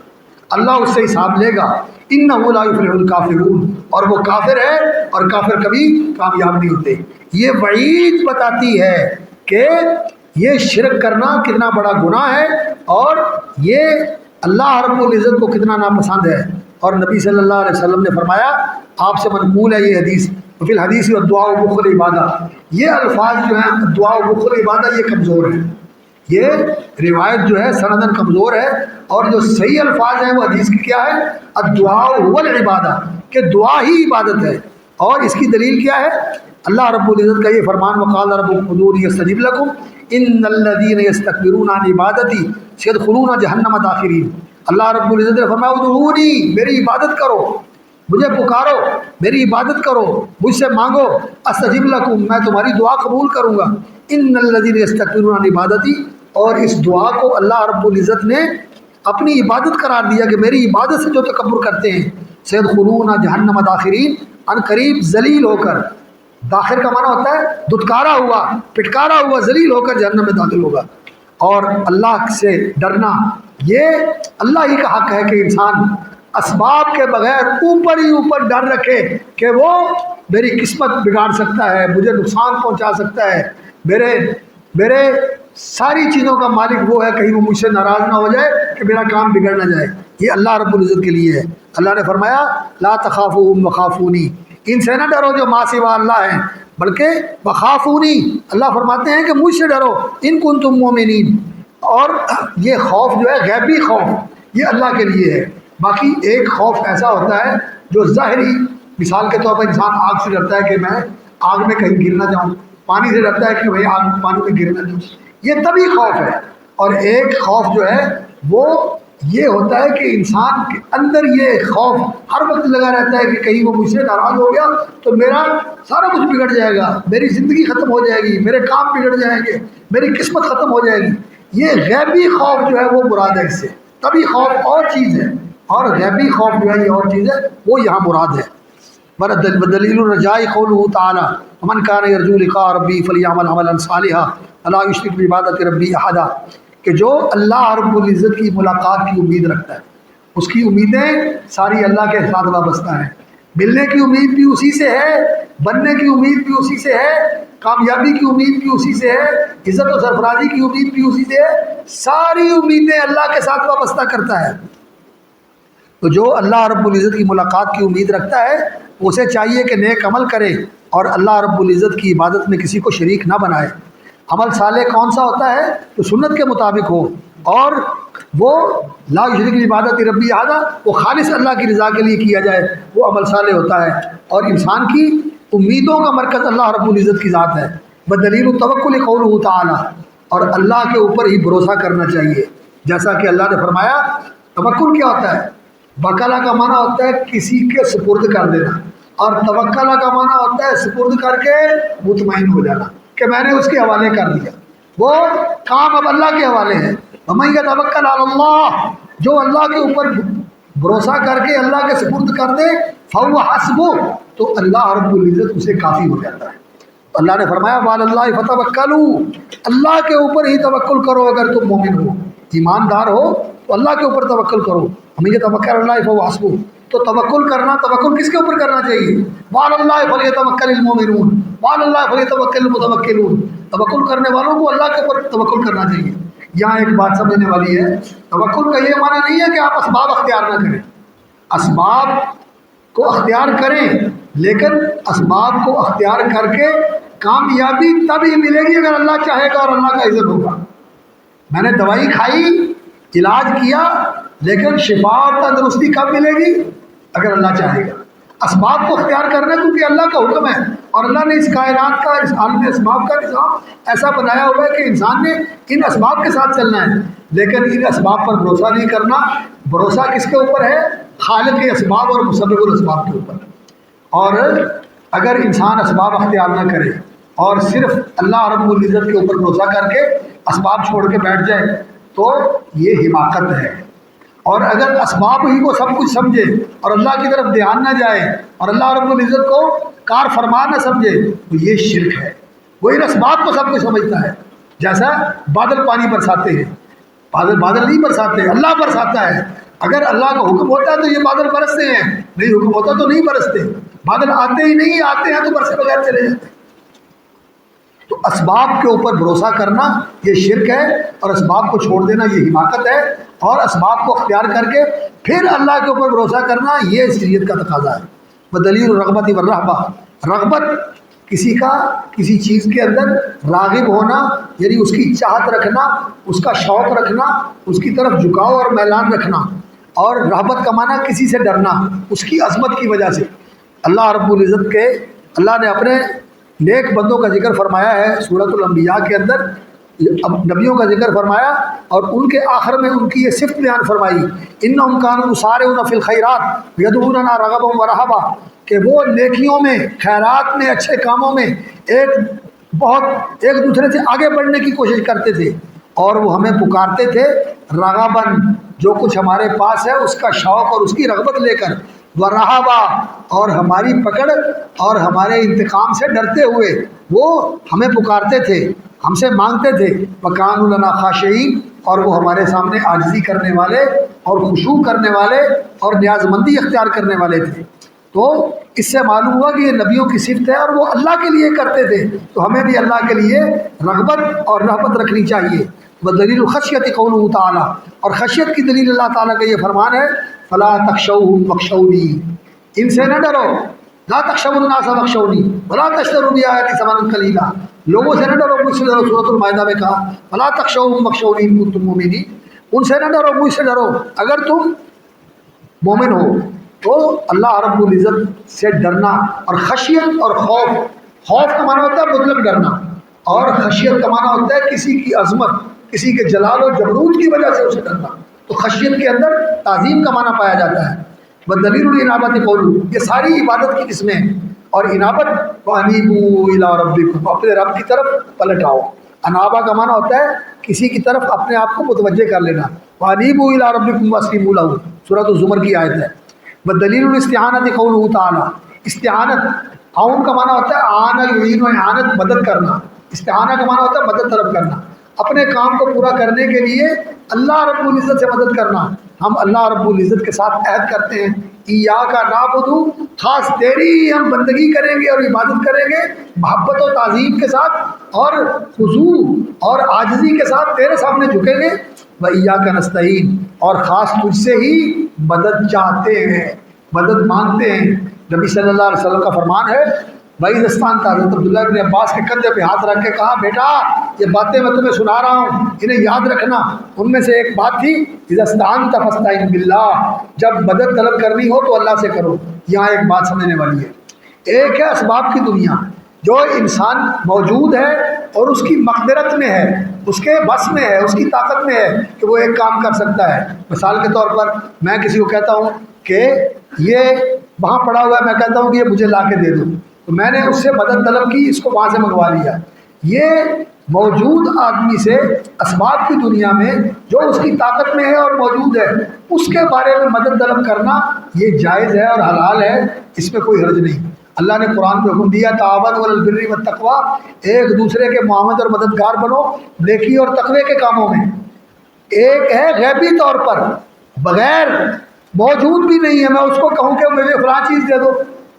اللہ اس سے حساب لے گا۔ انہ لا یفلح الکافرون، اور وہ کافر ہے اور کافر کبھی کامیاب نہیں ہوتے۔ یہ وعید بتاتی ہے کہ یہ شرک کرنا کتنا بڑا گناہ ہے اور یہ اللہ رب العزت کو کتنا ناپسند ہے۔ اور نبی صلی اللہ علیہ وسلم نے فرمایا، آپ سے منقول ہے یہ حدیث، فی الحدیث والدعاء مخ العبادہ، یہ الفاظ جو ہیں دعا مخ العبادہ یہ کمزور ہیں، یہ روایت جو ہے سندن کمزور ہے، اور جو صحیح الفاظ ہیں وہ حدیث کی کیا ہے، الدعاء هو العبادہ، کہ دعا ہی عبادت ہے۔ اور اس کی دلیل کیا ہے؟ اللہ رب العزت کا یہ فرمان، وقال ربکم ادعونی استجب لکم ان الذین یستکبرون عن عبادتی سیدخلون جہنم داخرین۔ اللہ رب العزت نے فرمایا ادعونی، میری عبادت کرو، مجھے پکارو، میری عبادت کرو، مجھ سے مانگو، استجب لکم، میں تمہاری دعا قبول کروں گا۔ ان الذین یستکبرون عن عبادتی، اور اس دعا کو اللہ رب العزت نے اپنی عبادت قرار دیا کہ میری عبادت سے جو تکبر کرتے ہیں، سیدخلون جہنم داخرین، ان قریب ذلیل ہو کر، داخل کا معنی ہوتا ہے دھتکارا ہوا، پٹکارا ہوا، ذلیل ہو کر جہنم میں داخل ہوگا۔ اور اللہ سے ڈرنا، یہ اللہ ہی کا حق ہے کہ انسان اسباب کے بغیر اوپر ہی اوپر ڈر رکھے کہ وہ میری قسمت بگاڑ سکتا ہے، مجھے نقصان پہنچا سکتا ہے، میرے ساری چیزوں کا مالک وہ ہے، کہیں وہ مجھ سے ناراض نہ ہو جائے کہ میرا کام بگڑ نہ جائے۔ یہ اللہ رب العزت کے لیے ہے۔ اللہ نے فرمایا لا تخافوهم وخافونی، ان سے نہ ڈرو جو ماں سوا اللہ ہیں، بلکہ وخافونی، اللہ فرماتے ہیں کہ مجھ سے ڈرو ان کنتم مومنین۔ اور یہ خوف جو ہے غیبی خوف یہ اللہ کے لیے ہے۔ باقی ایک خوف ایسا ہوتا ہے جو ظاہری، مثال کے طور پر انسان آگ سے ڈرتا ہے کہ میں آگ میں کہیں گر نہ جاؤں، پانی سے ڈرتا ہے کہ بھائی آگ پانی میں گر نہ جاؤں، یہ تبھی خوف ہے۔ اور ایک خوف جو ہے وہ یہ ہوتا ہے کہ انسان کے اندر یہ خوف ہر وقت لگا رہتا ہے کہ کہیں وہ مجھ سے ناراض ہو گیا تو میرا سارا کچھ بگڑ جائے گا، میری زندگی ختم ہو جائے گی، میرے کام بگڑ جائیں گے، میری قسمت ختم ہو جائے گی۔ یہ غیبی خوف جو ہے وہ مراد ہے اس سے، تبھی خوف اور چیز ہے، اور غیبی خوف جو ہے یہ اور چیز ہے، وہ یہاں مراد ہے۔ دلیل الرجاء قوله تعالی ومن كان يرجو لقاء ربه فليعمل عملا صالحا ولا يشرك بعبادة ربه احدا، کہ جو اللہ رب العزت کی ملاقات کی امید رکھتا ہے، اس کی امیدیں ساری اللہ کے ساتھ وابستہ ہیں، ملنے کی امید بھی اسی سے ہے، بننے کی امید بھی اسی سے ہے، کامیابی کی امید بھی اسی سے ہے، عزت و سرفرازی کی امید بھی اسی سے ہے، ساری امیدیں اللہ کے ساتھ وابستہ کرتا ہے۔ تو جو اللہ رب العزت کی ملاقات کی امید رکھتا ہے اسے چاہیے کہ نیک عمل کرے اور اللہ رب العزت کی عبادت میں کسی کو شریک نہ بنائے۔ عمل صالح کون سا ہوتا ہے؟ جو سنت کے مطابق ہو اور وہ لا یشرک بعبادت ربی احدا، وہ خالص اللہ کی رضا کے لیے کیا جائے، وہ عمل صالح ہوتا ہے۔ اور انسان کی امیدوں کا مرکز اللہ رب العزت کی ذات ہے۔ بدلیل التوکل قولہ تعالی، اور اللہ کے اوپر ہی بھروسہ کرنا چاہیے، جیسا کہ اللہ نے فرمایا۔ توکل کیا ہوتا ہے؟ وکلا کا معنی ہوتا ہے کسی کے سپرد کر دینا، اور توکلا کا معنی ہوتا ہے سپرد کر کے مطمئن ہو جانا کہ میں نے اس کے حوالے کر دیا، وہ کام اب اللہ کے حوالے ہے۔ وَمَن يَتَوَكَّلْ عَلَى اللَّهِ، جو اللہ کے اوپر بھروسہ کر کے اللہ کے سپرد کر دے، فَهُوَ حَسْبُهُ، تو اللہ رب العزت اسے کافی ہو جاتا ہے۔ اللہ نے فرمایا وَعَلَى اللَّهِ فَتَوَكَّلُوا، اللہ کے اوپر ہی توکل کرو اگر تم مومن ہو، ایماندار ہو تو اللہ کے اوپر توکل کرو۔ ہمیں یہ توکل اللہ فهو حسبه، تو توکل کرنا، توکل کس کے اوپر کرنا چاہیے؟ وعلی اللہ فلیتوکل المؤمنون وعلی اللہ فلیتوکل المتوکلون، توکل کرنے والوں کو اللہ کے اوپر توکل کرنا چاہیے۔ یہاں ایک بات سمجھنے والی ہے، توکل کا یہ معنی نہیں ہے کہ آپ اسباب اختیار نہ کریں، اسباب کو اختیار کریں، لیکن اسباب کو اختیار کر کے کامیابی تب ہی ملے گی اگر اللہ چاہے گا اور اللہ کا اذن ہوگا۔ میں نے دوائی کھائی، علاج کیا، لیکن شفا اور تندرستی کب ملے گی؟ اگر اللہ چاہے گا۔ اسباب کو اختیار کرنا کیونکہ اللہ کا حکم ہے، اور اللہ نے اس کائنات کا، اس عالم اسباب کا نظام ایسا بنایا ہوا ہے کہ انسان نے ان اسباب کے ساتھ چلنا ہے، لیکن ان اسباب پر بھروسہ نہیں کرنا۔ بھروسہ کس کے اوپر ہے؟ خالق اسباب اور مسبب الاسباب کے اوپر۔ اور اگر انسان اسباب اختیار نہ کرے اور صرف اللہ رب العزت کے اوپر بھروسہ کر کے اسباب چھوڑ کے بیٹھ جائے تو یہ حماقت ہے۔ اور اگر اسباب ہی کو سب کچھ سمجھے اور اللہ کی طرف دھیان نہ جائے اور اللہ رب العزت کو کار فرما نہ سمجھے تو یہ شرک ہے۔ وہ ان اسباب کو سب کچھ سمجھتا ہے، جیسا بادل پانی برساتے ہیں، بادل نہیں برساتے، اللہ برساتا ہے۔ اگر اللہ کا حکم ہوتا ہے تو یہ بادل برستے ہیں، نہیں حکم ہوتا تو نہیں برستے۔ بادل آتے ہی نہیں، آتے ہیں تو برسے بغیر چلے جاتے ہیں۔ تو اسباب کے اوپر بھروسہ کرنا یہ شرک ہے، اور اسباب کو چھوڑ دینا یہ حماقت ہے، اور اسباب کو اختیار کر کے پھر اللہ کے اوپر بھروسہ کرنا یہ شریعت کا تقاضا ہے۔ بدلیل الرغبت والرہبہ، رغبت کسی کا کسی چیز کے اندر راغب ہونا، یعنی اس کی چاہت رکھنا، اس کا شوق رکھنا، اس کی طرف جھکاؤ اور میلان رکھنا، اور رہبت کا معنی کسی سے ڈرنا اس کی عظمت کی وجہ سے۔ اللہ رب العزت کے اللہ نے اپنے نیک بندوں کا ذکر فرمایا ہے سورۃ الانبیاء کے اندر، نبیوں کا ذکر فرمایا، اور ان کے آخر میں ان کی یہ صفت بیان فرمائی، انہم کانوا یسارعون فی الخیرات یدعوننا رغبا ورہبا، کہ وہ نیکیوں میں، خیرات میں، اچھے کاموں میں ایک دوسرے سے آگے بڑھنے کی کوشش کرتے تھے، اور وہ ہمیں پکارتے تھے رغباً، جو کچھ ہمارے پاس ہے اس کا شوق اور اس کی رغبت لے کر، ورہبا، اور ہماری پکڑ اور ہمارے انتقام سے ڈرتے ہوئے وہ ہمیں پکارتے تھے، ہم سے مانگتے تھے، وَكَانُوا لَنَا خَاشِعِينَ، اور وہ ہمارے سامنے عاجزی کرنے والے اور خشوع کرنے والے اور نیاز مندی اختیار کرنے والے تھے۔ تو اس سے معلوم ہوا کہ یہ نبیوں کی صفت ہے، اور وہ اللہ کے لیے کرتے تھے، تو ہمیں بھی اللہ کے لیے رغبت اور رہبت رکھنی چاہیے۔ بدلیل الخشیۃ قولہ تعالیٰ، اور خشیت کی دلیل اللہ تعالیٰ کا یہ فرمان ہے، فلا تخشوهم واخشونی، ان سے نہ ڈرو، لا تخشوا الناس واخشونی ولا تشتروا بآیاتی ثمنا قلیلا، لوگوں سے نہ ڈرو، مجھ سے ڈرو۔ سورۃ المائدہ میں کہا فلا تخشوهم واخشونی ان کنتم مؤمنین، ان سے نہ ڈرو، مجھ سے ڈرو اگر تم مومن ہو۔ تو اللہ رب العزت سے ڈرنا، اور خشیت اور خوف کا معنی ہوتا ہے مطلق ڈرنا، اور خشیت کا معنی ہوتا ہے کسی کی عظمت، کسی کے جلال و جبروت کی وجہ سے اسے ڈرنا۔ تو خشیت کے اندر تعظیم کا معنی پایا جاتا ہے۔ بدلیل الانابۃ قولہ، یہ ساری عبادت کی قسمیں ہیں، اور انابت وانیبوا الی ربکم، اپنے رب کی طرف پلٹ آؤ۔ انابہ کا معنی ہوتا ہے کسی کی طرف اپنے آپ کو متوجہ کر لینا، وانیبوا الی ربکم واسلموا لہ، سورۃ الزمر کی آیت ہے۔ بدلیل الاستعانۃ قولہ تعالیٰ، استعانت، عون کا معنی ہوتا ہے اعان یعین، و اعانت مدد کرنا، استعانہ کا معنی ہوتا ہے مدد طلب کرنا، اپنے کام کو پورا کرنے کے لیے اللہ رب العزت سے مدد کرنا۔ ہم اللہ رب العزت کے ساتھ عہد کرتے ہیں، ایاک نعبد، خاص تیری ہی ہم بندگی کریں گے اور عبادت کریں گے، محبت و تعظیم کے ساتھ اور خضوع اور عاجزی کے ساتھ تیرے سامنے جھکیں گے، وَإِيَّاكَ نَسْتَعِينُ، اور خاص تجھ سے ہی مدد چاہتے ہیں، مدد مانگتے ہیں۔ نبی صلی اللہ علیہ وسلم کا فرمان ہے، بھائی دستان تھا، حضرت عبداللہ بن عباس کے کندھے پہ ہاتھ رکھ کے کہا، بیٹا یہ باتیں میں تمہیں سنا رہا ہوں، انہیں یاد رکھنا۔ ان میں سے ایک بات تھی، اذا استعنت فاستعن باللہ، جب مدد طلب کرنی ہو تو اللہ سے کرو۔ یہاں ایک بات سمجھنے والی ہے، ایک ہے اسباب کی دنیا، جو انسان موجود ہے اور اس کی مقدرت میں ہے، اس کے بس میں ہے، اس کی طاقت میں ہے کہ وہ ایک کام کر سکتا ہے۔ مثال کے طور پر میں کسی کو کہتا ہوں کہ یہ وہاں پڑا ہوا ہے، میں کہتا ہوں کہ یہ مجھے لا کے دے دو، تو میں نے اس سے مدد طلب کی، اس کو وہاں سے منگوا لیا۔ یہ موجود آدمی سے اسباب کی دنیا میں جو اس کی طاقت میں ہے اور موجود ہے، اس کے بارے میں مدد طلب کرنا یہ جائز ہے اور حلال ہے، اس میں کوئی حرج نہیں۔ اللہ نے قرآن میں حکم دیا، تعاونوا علی البر والتقوی، ایک دوسرے کے معاونت اور مددگار بنو نیکی اور تقوی کے کاموں میں۔ ایک ہے غیبی طور پر، بغیر موجود بھی نہیں ہے، میں اس کو کہوں کہ مجھے فلاں چیز دے دو،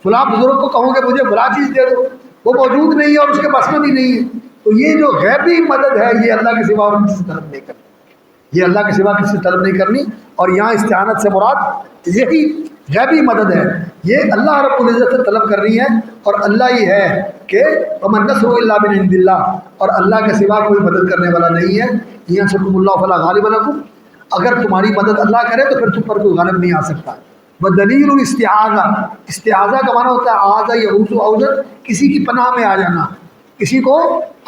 فلاں بزرگ کو کہوں کہ مجھے فلاں چیز دے دو، وہ موجود نہیں ہے اور اس کے بس میں بھی نہیں ہے، تو یہ جو غیبی مدد ہے یہ اللہ کے سوا اور کسی سے طلب نہیں کرنی، یہ اللہ کے سوا کسی سے طلب نہیں کرنی۔ اور یہاں استعانت سے مراد یہی غیبی مدد ہے، یہ اللہ رب العزت سے طلب کرنی ہے، اور اللہ ہی ہے کہ وَمَن نَصْرُ إِلَّا مِنْ عِنْدِ اللَّهِ، اور اللہ کے سوا کوئی مدد کرنے والا نہیں ہے۔ يَنْصُرْكُمُ اللَّهُ فَلَا غَالِبَ لَكُمْ، اگر تمہاری مدد اللہ کرے تو پھر تم پر کوئی غالب نہیں آ سکتا۔ بدلیل الاستعاذہ، استعاذہ کا معنی ہوتا ہے اعاذ یعوذ اوذ، کسی کی پناہ میں آ جانا، کسی کو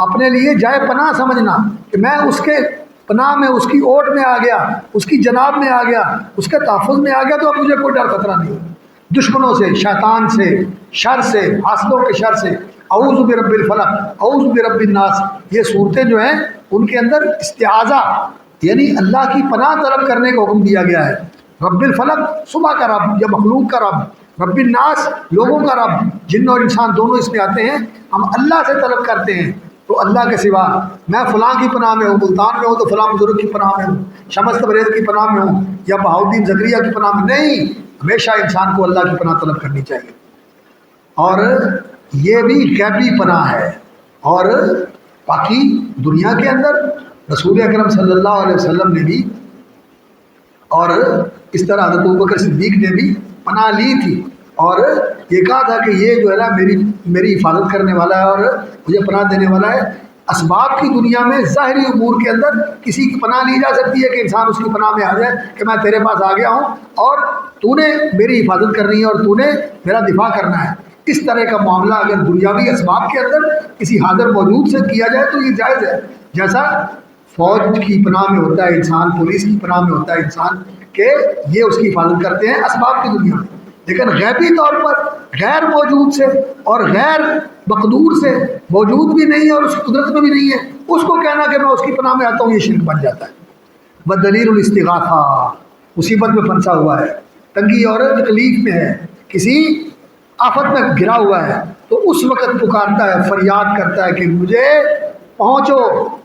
اپنے لیے جائے پناہ سمجھنا، کہ میں اس کے پناہ میں، اس کی اوٹ میں آ گیا، اس کی جناب میں آ گیا، اس کے تحفظ میں آ گیا، تو اب مجھے کوئی ڈر خطرہ نہیں، دشمنوں سے، شیطان سے، شر سے، حاسدوں کے شر سے۔ اعوذ برب الفلق، اعوذ برب الناس، یہ صورتیں جو ہیں ان کے اندر استعاذہ یعنی اللہ کی پناہ طلب کرنے کا حکم دیا گیا ہے۔ رب الفلق صبح کا رب یا مخلوق کا رب، رب الناس لوگوں کا رب، جن اور انسان دونوں اس میں آتے ہیں، ہم اللہ سے طلب کرتے ہیں۔ تو اللہ کے سوا میں فلاں کی پناہ میں ہوں، ملتان میں ہوں تو فلاں بزرگ کی پناہ میں ہوں، شمس تبریز کی پناہ میں ہوں، یا بہاؤالدین زکریا کی پناہ میں نہیں، ہمیشہ انسان کو اللہ کی پناہ طلب کرنی چاہیے۔ اور یہ بھی غیبی پناہ ہے۔ اور باقی دنیا کے اندر رسول اکرم صلی اللہ علیہ وسلم نے بھی اور اس طرح حضرت ابوبکر صدیق نے بھی پناہ لی تھی، اور یہ کہا تھا کہ یہ جو ہے نا میری حفاظت کرنے والا ہے اور مجھے پناہ دینے والا ہے۔ اسباب کی دنیا میں ظاہری امور کے اندر کسی کی پناہ لی جا سکتی ہے کہ انسان اس کی پناہ میں آ جائے کہ میں تیرے پاس آ گیا ہوں اور تو نے میری حفاظت کرنی ہے اور تو نے میرا دفاع کرنا ہے۔ اس طرح کا معاملہ اگر دنیاوی اسباب کے اندر کسی حاضر موجود سے کیا جائے تو یہ جائز ہے، جیسا فوج کی پناہ میں ہوتا ہے انسان، پولیس کی پناہ میں ہوتا ہے انسان، کہ یہ اس کی حفاظت کرتے ہیں اسباب کی دنیا میں۔ لیکن غیبی طور پر غیر موجود سے اور غیر مقدور سے، موجود بھی نہیں اور اس قدرت میں بھی نہیں ہے، اس کو کہنا کہ میں اس کی پناہ میں آتا ہوں، یہ شرک بن جاتا ہے۔ بدلیل الاستغاثہ، مصیبت میں پھنسا ہوا ہے، تنگی اور تکلیف میں ہے، کسی آفت میں گرا ہوا ہے، تو اس وقت پکارتا ہے، فریاد کرتا ہے کہ مجھے پہنچو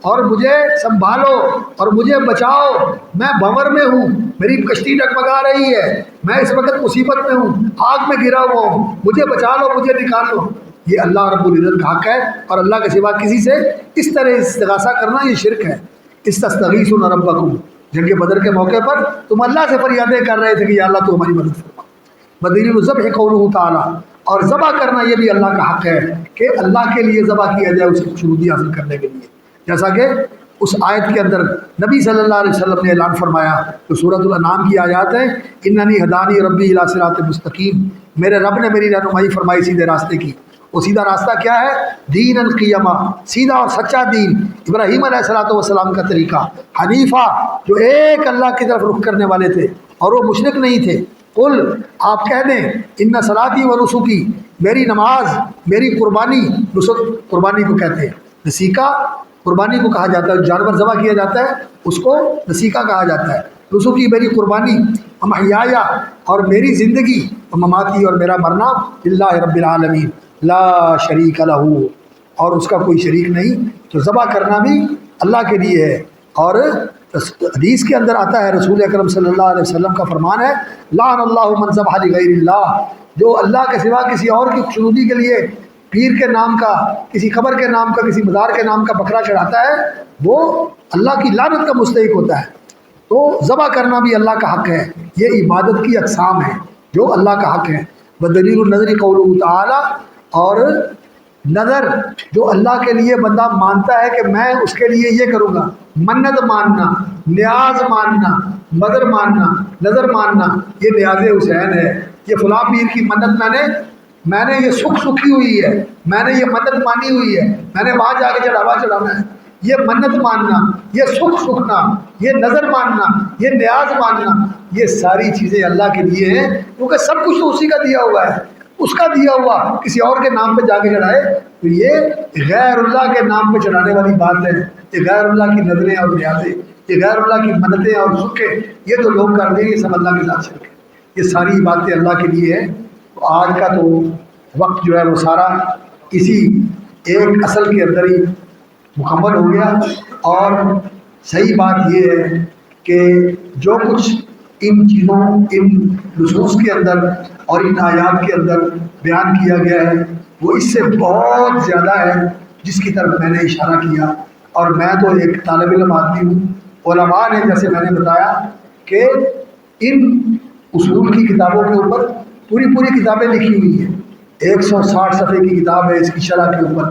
اور مجھے سنبھالو اور مجھے بچاؤ، میں بھنور میں ہوں، میری کشتی ڈگمگا رہی ہے، میں اس وقت مصیبت میں ہوں، آگ میں گرا ہوا ہوں، مجھے بچا لو، مجھے نکال لو۔ یہ اللہ رب العزت کا حق ہے، اور اللہ کے سوا کسی سے اس طرح استغاثہ کرنا یہ شرک ہے۔ استغیثون ربکم، جنگ بدر کے موقع پر تم اللہ سے فریادیں کر رہے تھے کہ یا اللہ تو ہماری مدد فرما۔ بدلیل الذبح قولہ تعالیٰ، اور ذبح کرنا یہ بھی اللہ کا حق ہے کہ اللہ کے لیے ذبح کیا جائے اس کی خوشنودی حاصل کرنے کے لیے، جیسا کہ اس آیت کے اندر نبی صلی اللہ علیہ وسلم نے اعلان فرمایا، جو سورۃ الانعام کی آیات ہے، اننی ہدانی ربی الی صراط مستقیم، میرے رب نے میری رہنمائی فرمائی سیدھے راستے کی۔ وہ سیدھا راستہ کیا ہے؟ دین القیمہ، سیدھا اور سچا دین، ابراہیم علیہ الصلوۃ والسلام کا طریقہ، حنیفہ، جو ایک اللہ کی طرف رخ کرنے والے تھے اور وہ مشرک نہیں تھے۔ قل، آپ کہہ دیں، ان صلاتی و نسکی، میری نماز، میری قربانی، نسک قربانی کو کہتے ہیں، نسیکہ قربانی کو کہا جاتا ہے، جانور ذبح کیا جاتا ہے اس کو نسیکہ کہا جاتا ہے۔ نسکی میری قربانی، محیایا، اور میری زندگی، مماتی، اور میرا مرنا، للہ رب العالمین لا شریک لہ، اور اس کا کوئی شریک نہیں، تو ذبح کرنا بھی اللہ کے لیے ہے۔ اور حدیث کے اندر آتا ہے، رسول اکرم صلی اللہ علیہ وسلم کا فرمان ہے، لعن اللہ من ذبح لغیر اللہ، جو اللہ کے سوا کسی اور کی خوشنودی کے لیے پیر کے نام کا، کسی قبر کے نام کا، کسی مزار کے نام کا بکرا چڑھاتا ہے، وہ اللہ کی لعنت کا مستحق ہوتا ہے۔ تو ذبح کرنا بھی اللہ کا حق ہے، یہ عبادت کی اقسام ہے جو اللہ کا حق ہے۔ بدلیل النظر قولہ تعالی، اور نظر جو اللہ کے لیے بندہ مانتا ہے کہ میں اس کے لیے یہ کروں گا، منت ماننا، نیاز ماننا، مدر ماننا، نظر ماننا، یہ نیاز حسین ہے، یہ فلاں پیر کی منت میں نے یہ سکھی ہوئی ہے، میں نے یہ منت مانی ہوئی ہے، میں نے وہاں جا کے چڑھاوا چڑھانا ہے، یہ منت ماننا، یہ سکھنا، یہ نظر ماننا، یہ نیاز ماننا، یہ ساری چیزیں اللہ کے لیے ہیں، کیونکہ سب کچھ تو اسی کا دیا ہوا ہے۔ اس کا دیا ہوا کسی اور کے نام پہ جا کے چڑھائے تو یہ غیر اللہ کے نام پہ چڑھانے والی بات ہے، یہ غیر اللہ کی نظریں اور نیازیں، یہ غیر اللہ کی منتیں اور سکھیں، یہ تو لوگ کر دیں گے، سب اللہ کے ساتھ شرک ہے۔ یہ ساری باتیں اللہ کے لیے ہیں۔ تو آج کا تو وقت جو ہے وہ سارا اسی ایک اصل کے اندر ہی مکمل ہو گیا، اور صحیح بات یہ ہے کہ جو کچھ ان چیزوں، ان نصوص کے اندر اور ان آیات کے اندر بیان کیا گیا ہے وہ اس سے بہت زیادہ ہے جس کی طرف میں نے اشارہ کیا۔ اور میں تو ایک طالب علم آدمی ہوں، علماء نے جیسے میں نے بتایا کہ ان اصول کی کتابوں کے اوپر پوری کتابیں لکھی ہوئی ہیں، 160 صفحے کی کتاب ہے اس کی شرح کے اوپر،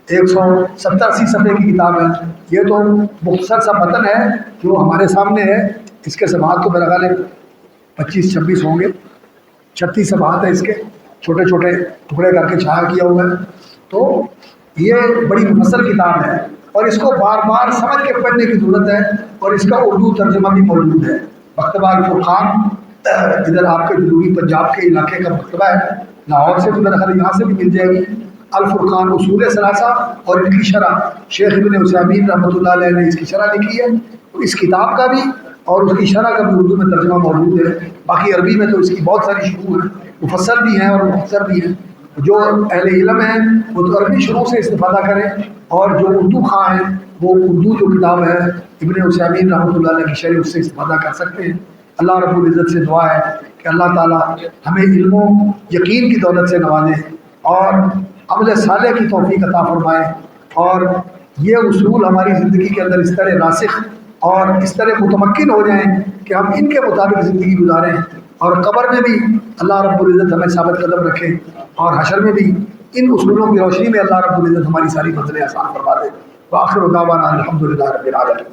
170-80 صفحے کی کتاب ہے۔ یہ تو مختصر سا متن ہے جو ہمارے سامنے ہے، اس کے صفحات تو میرا خیال ہے 25-26 ہوں گے، 36 صفحات ہیں اس کے، چھوٹے چھوٹے ٹکڑے کر کے چھایا کیا ہوا ہے۔ تو یہ بڑی مفصل کتاب ہے اور اس کو بار بار سمجھ کے پڑھنے کی ضرورت ہے، اور اس کا اردو ترجمہ بھی موجود ہے۔ مکتبہ الفرقان ادھر آپ کے جنوبی پنجاب کے علاقے کا مکتبہ ہے، لاہور سے تو میرا خیال یہاں سے بھی مل جائے گی، الفرقان اصول ثلاثہ اور ان کی شرح شیخ ابن عثیمین رحمۃ اللہ علیہ نے اس کی شرح لکھی ہے. اس کتاب کا بھی اور اس کی شرح کا بھی اردو میں ترجمہ موجود ہے. باقی عربی میں تو اس کی بہت ساری شروح ہیں، مفصل بھی ہیں اور مختصر بھی ہیں. جو اہل علم ہیں وہ تو عربی شروح سے استفادہ کریں، اور جو اردو خواہ ہیں وہ اردو جو کتاب ہے ابن عثیمین رحمۃ اللہ علیہ کی شرح اس سے استفادہ کر سکتے ہیں. اللہ رب العزت سے دعا ہے کہ اللہ تعالیٰ ہمیں علم و یقین کی دولت سے نوازے اور عمل صالح کی توفیق عطا فرمائے، اور یہ اصول ہماری زندگی کے اندر اس طرح راسخ اور اس طرح متمکن ہو جائیں کہ ہم ان کے مطابق زندگی گزاریں، اور قبر میں بھی اللہ رب العزت ہمیں ثابت قدم رکھے، اور حشر میں بھی ان اصولوں کی روشنی میں اللہ رب العزت ہماری ساری منزلیں آسان فرما دے. وآخر دعوانا الحمدللہ رب العالمین.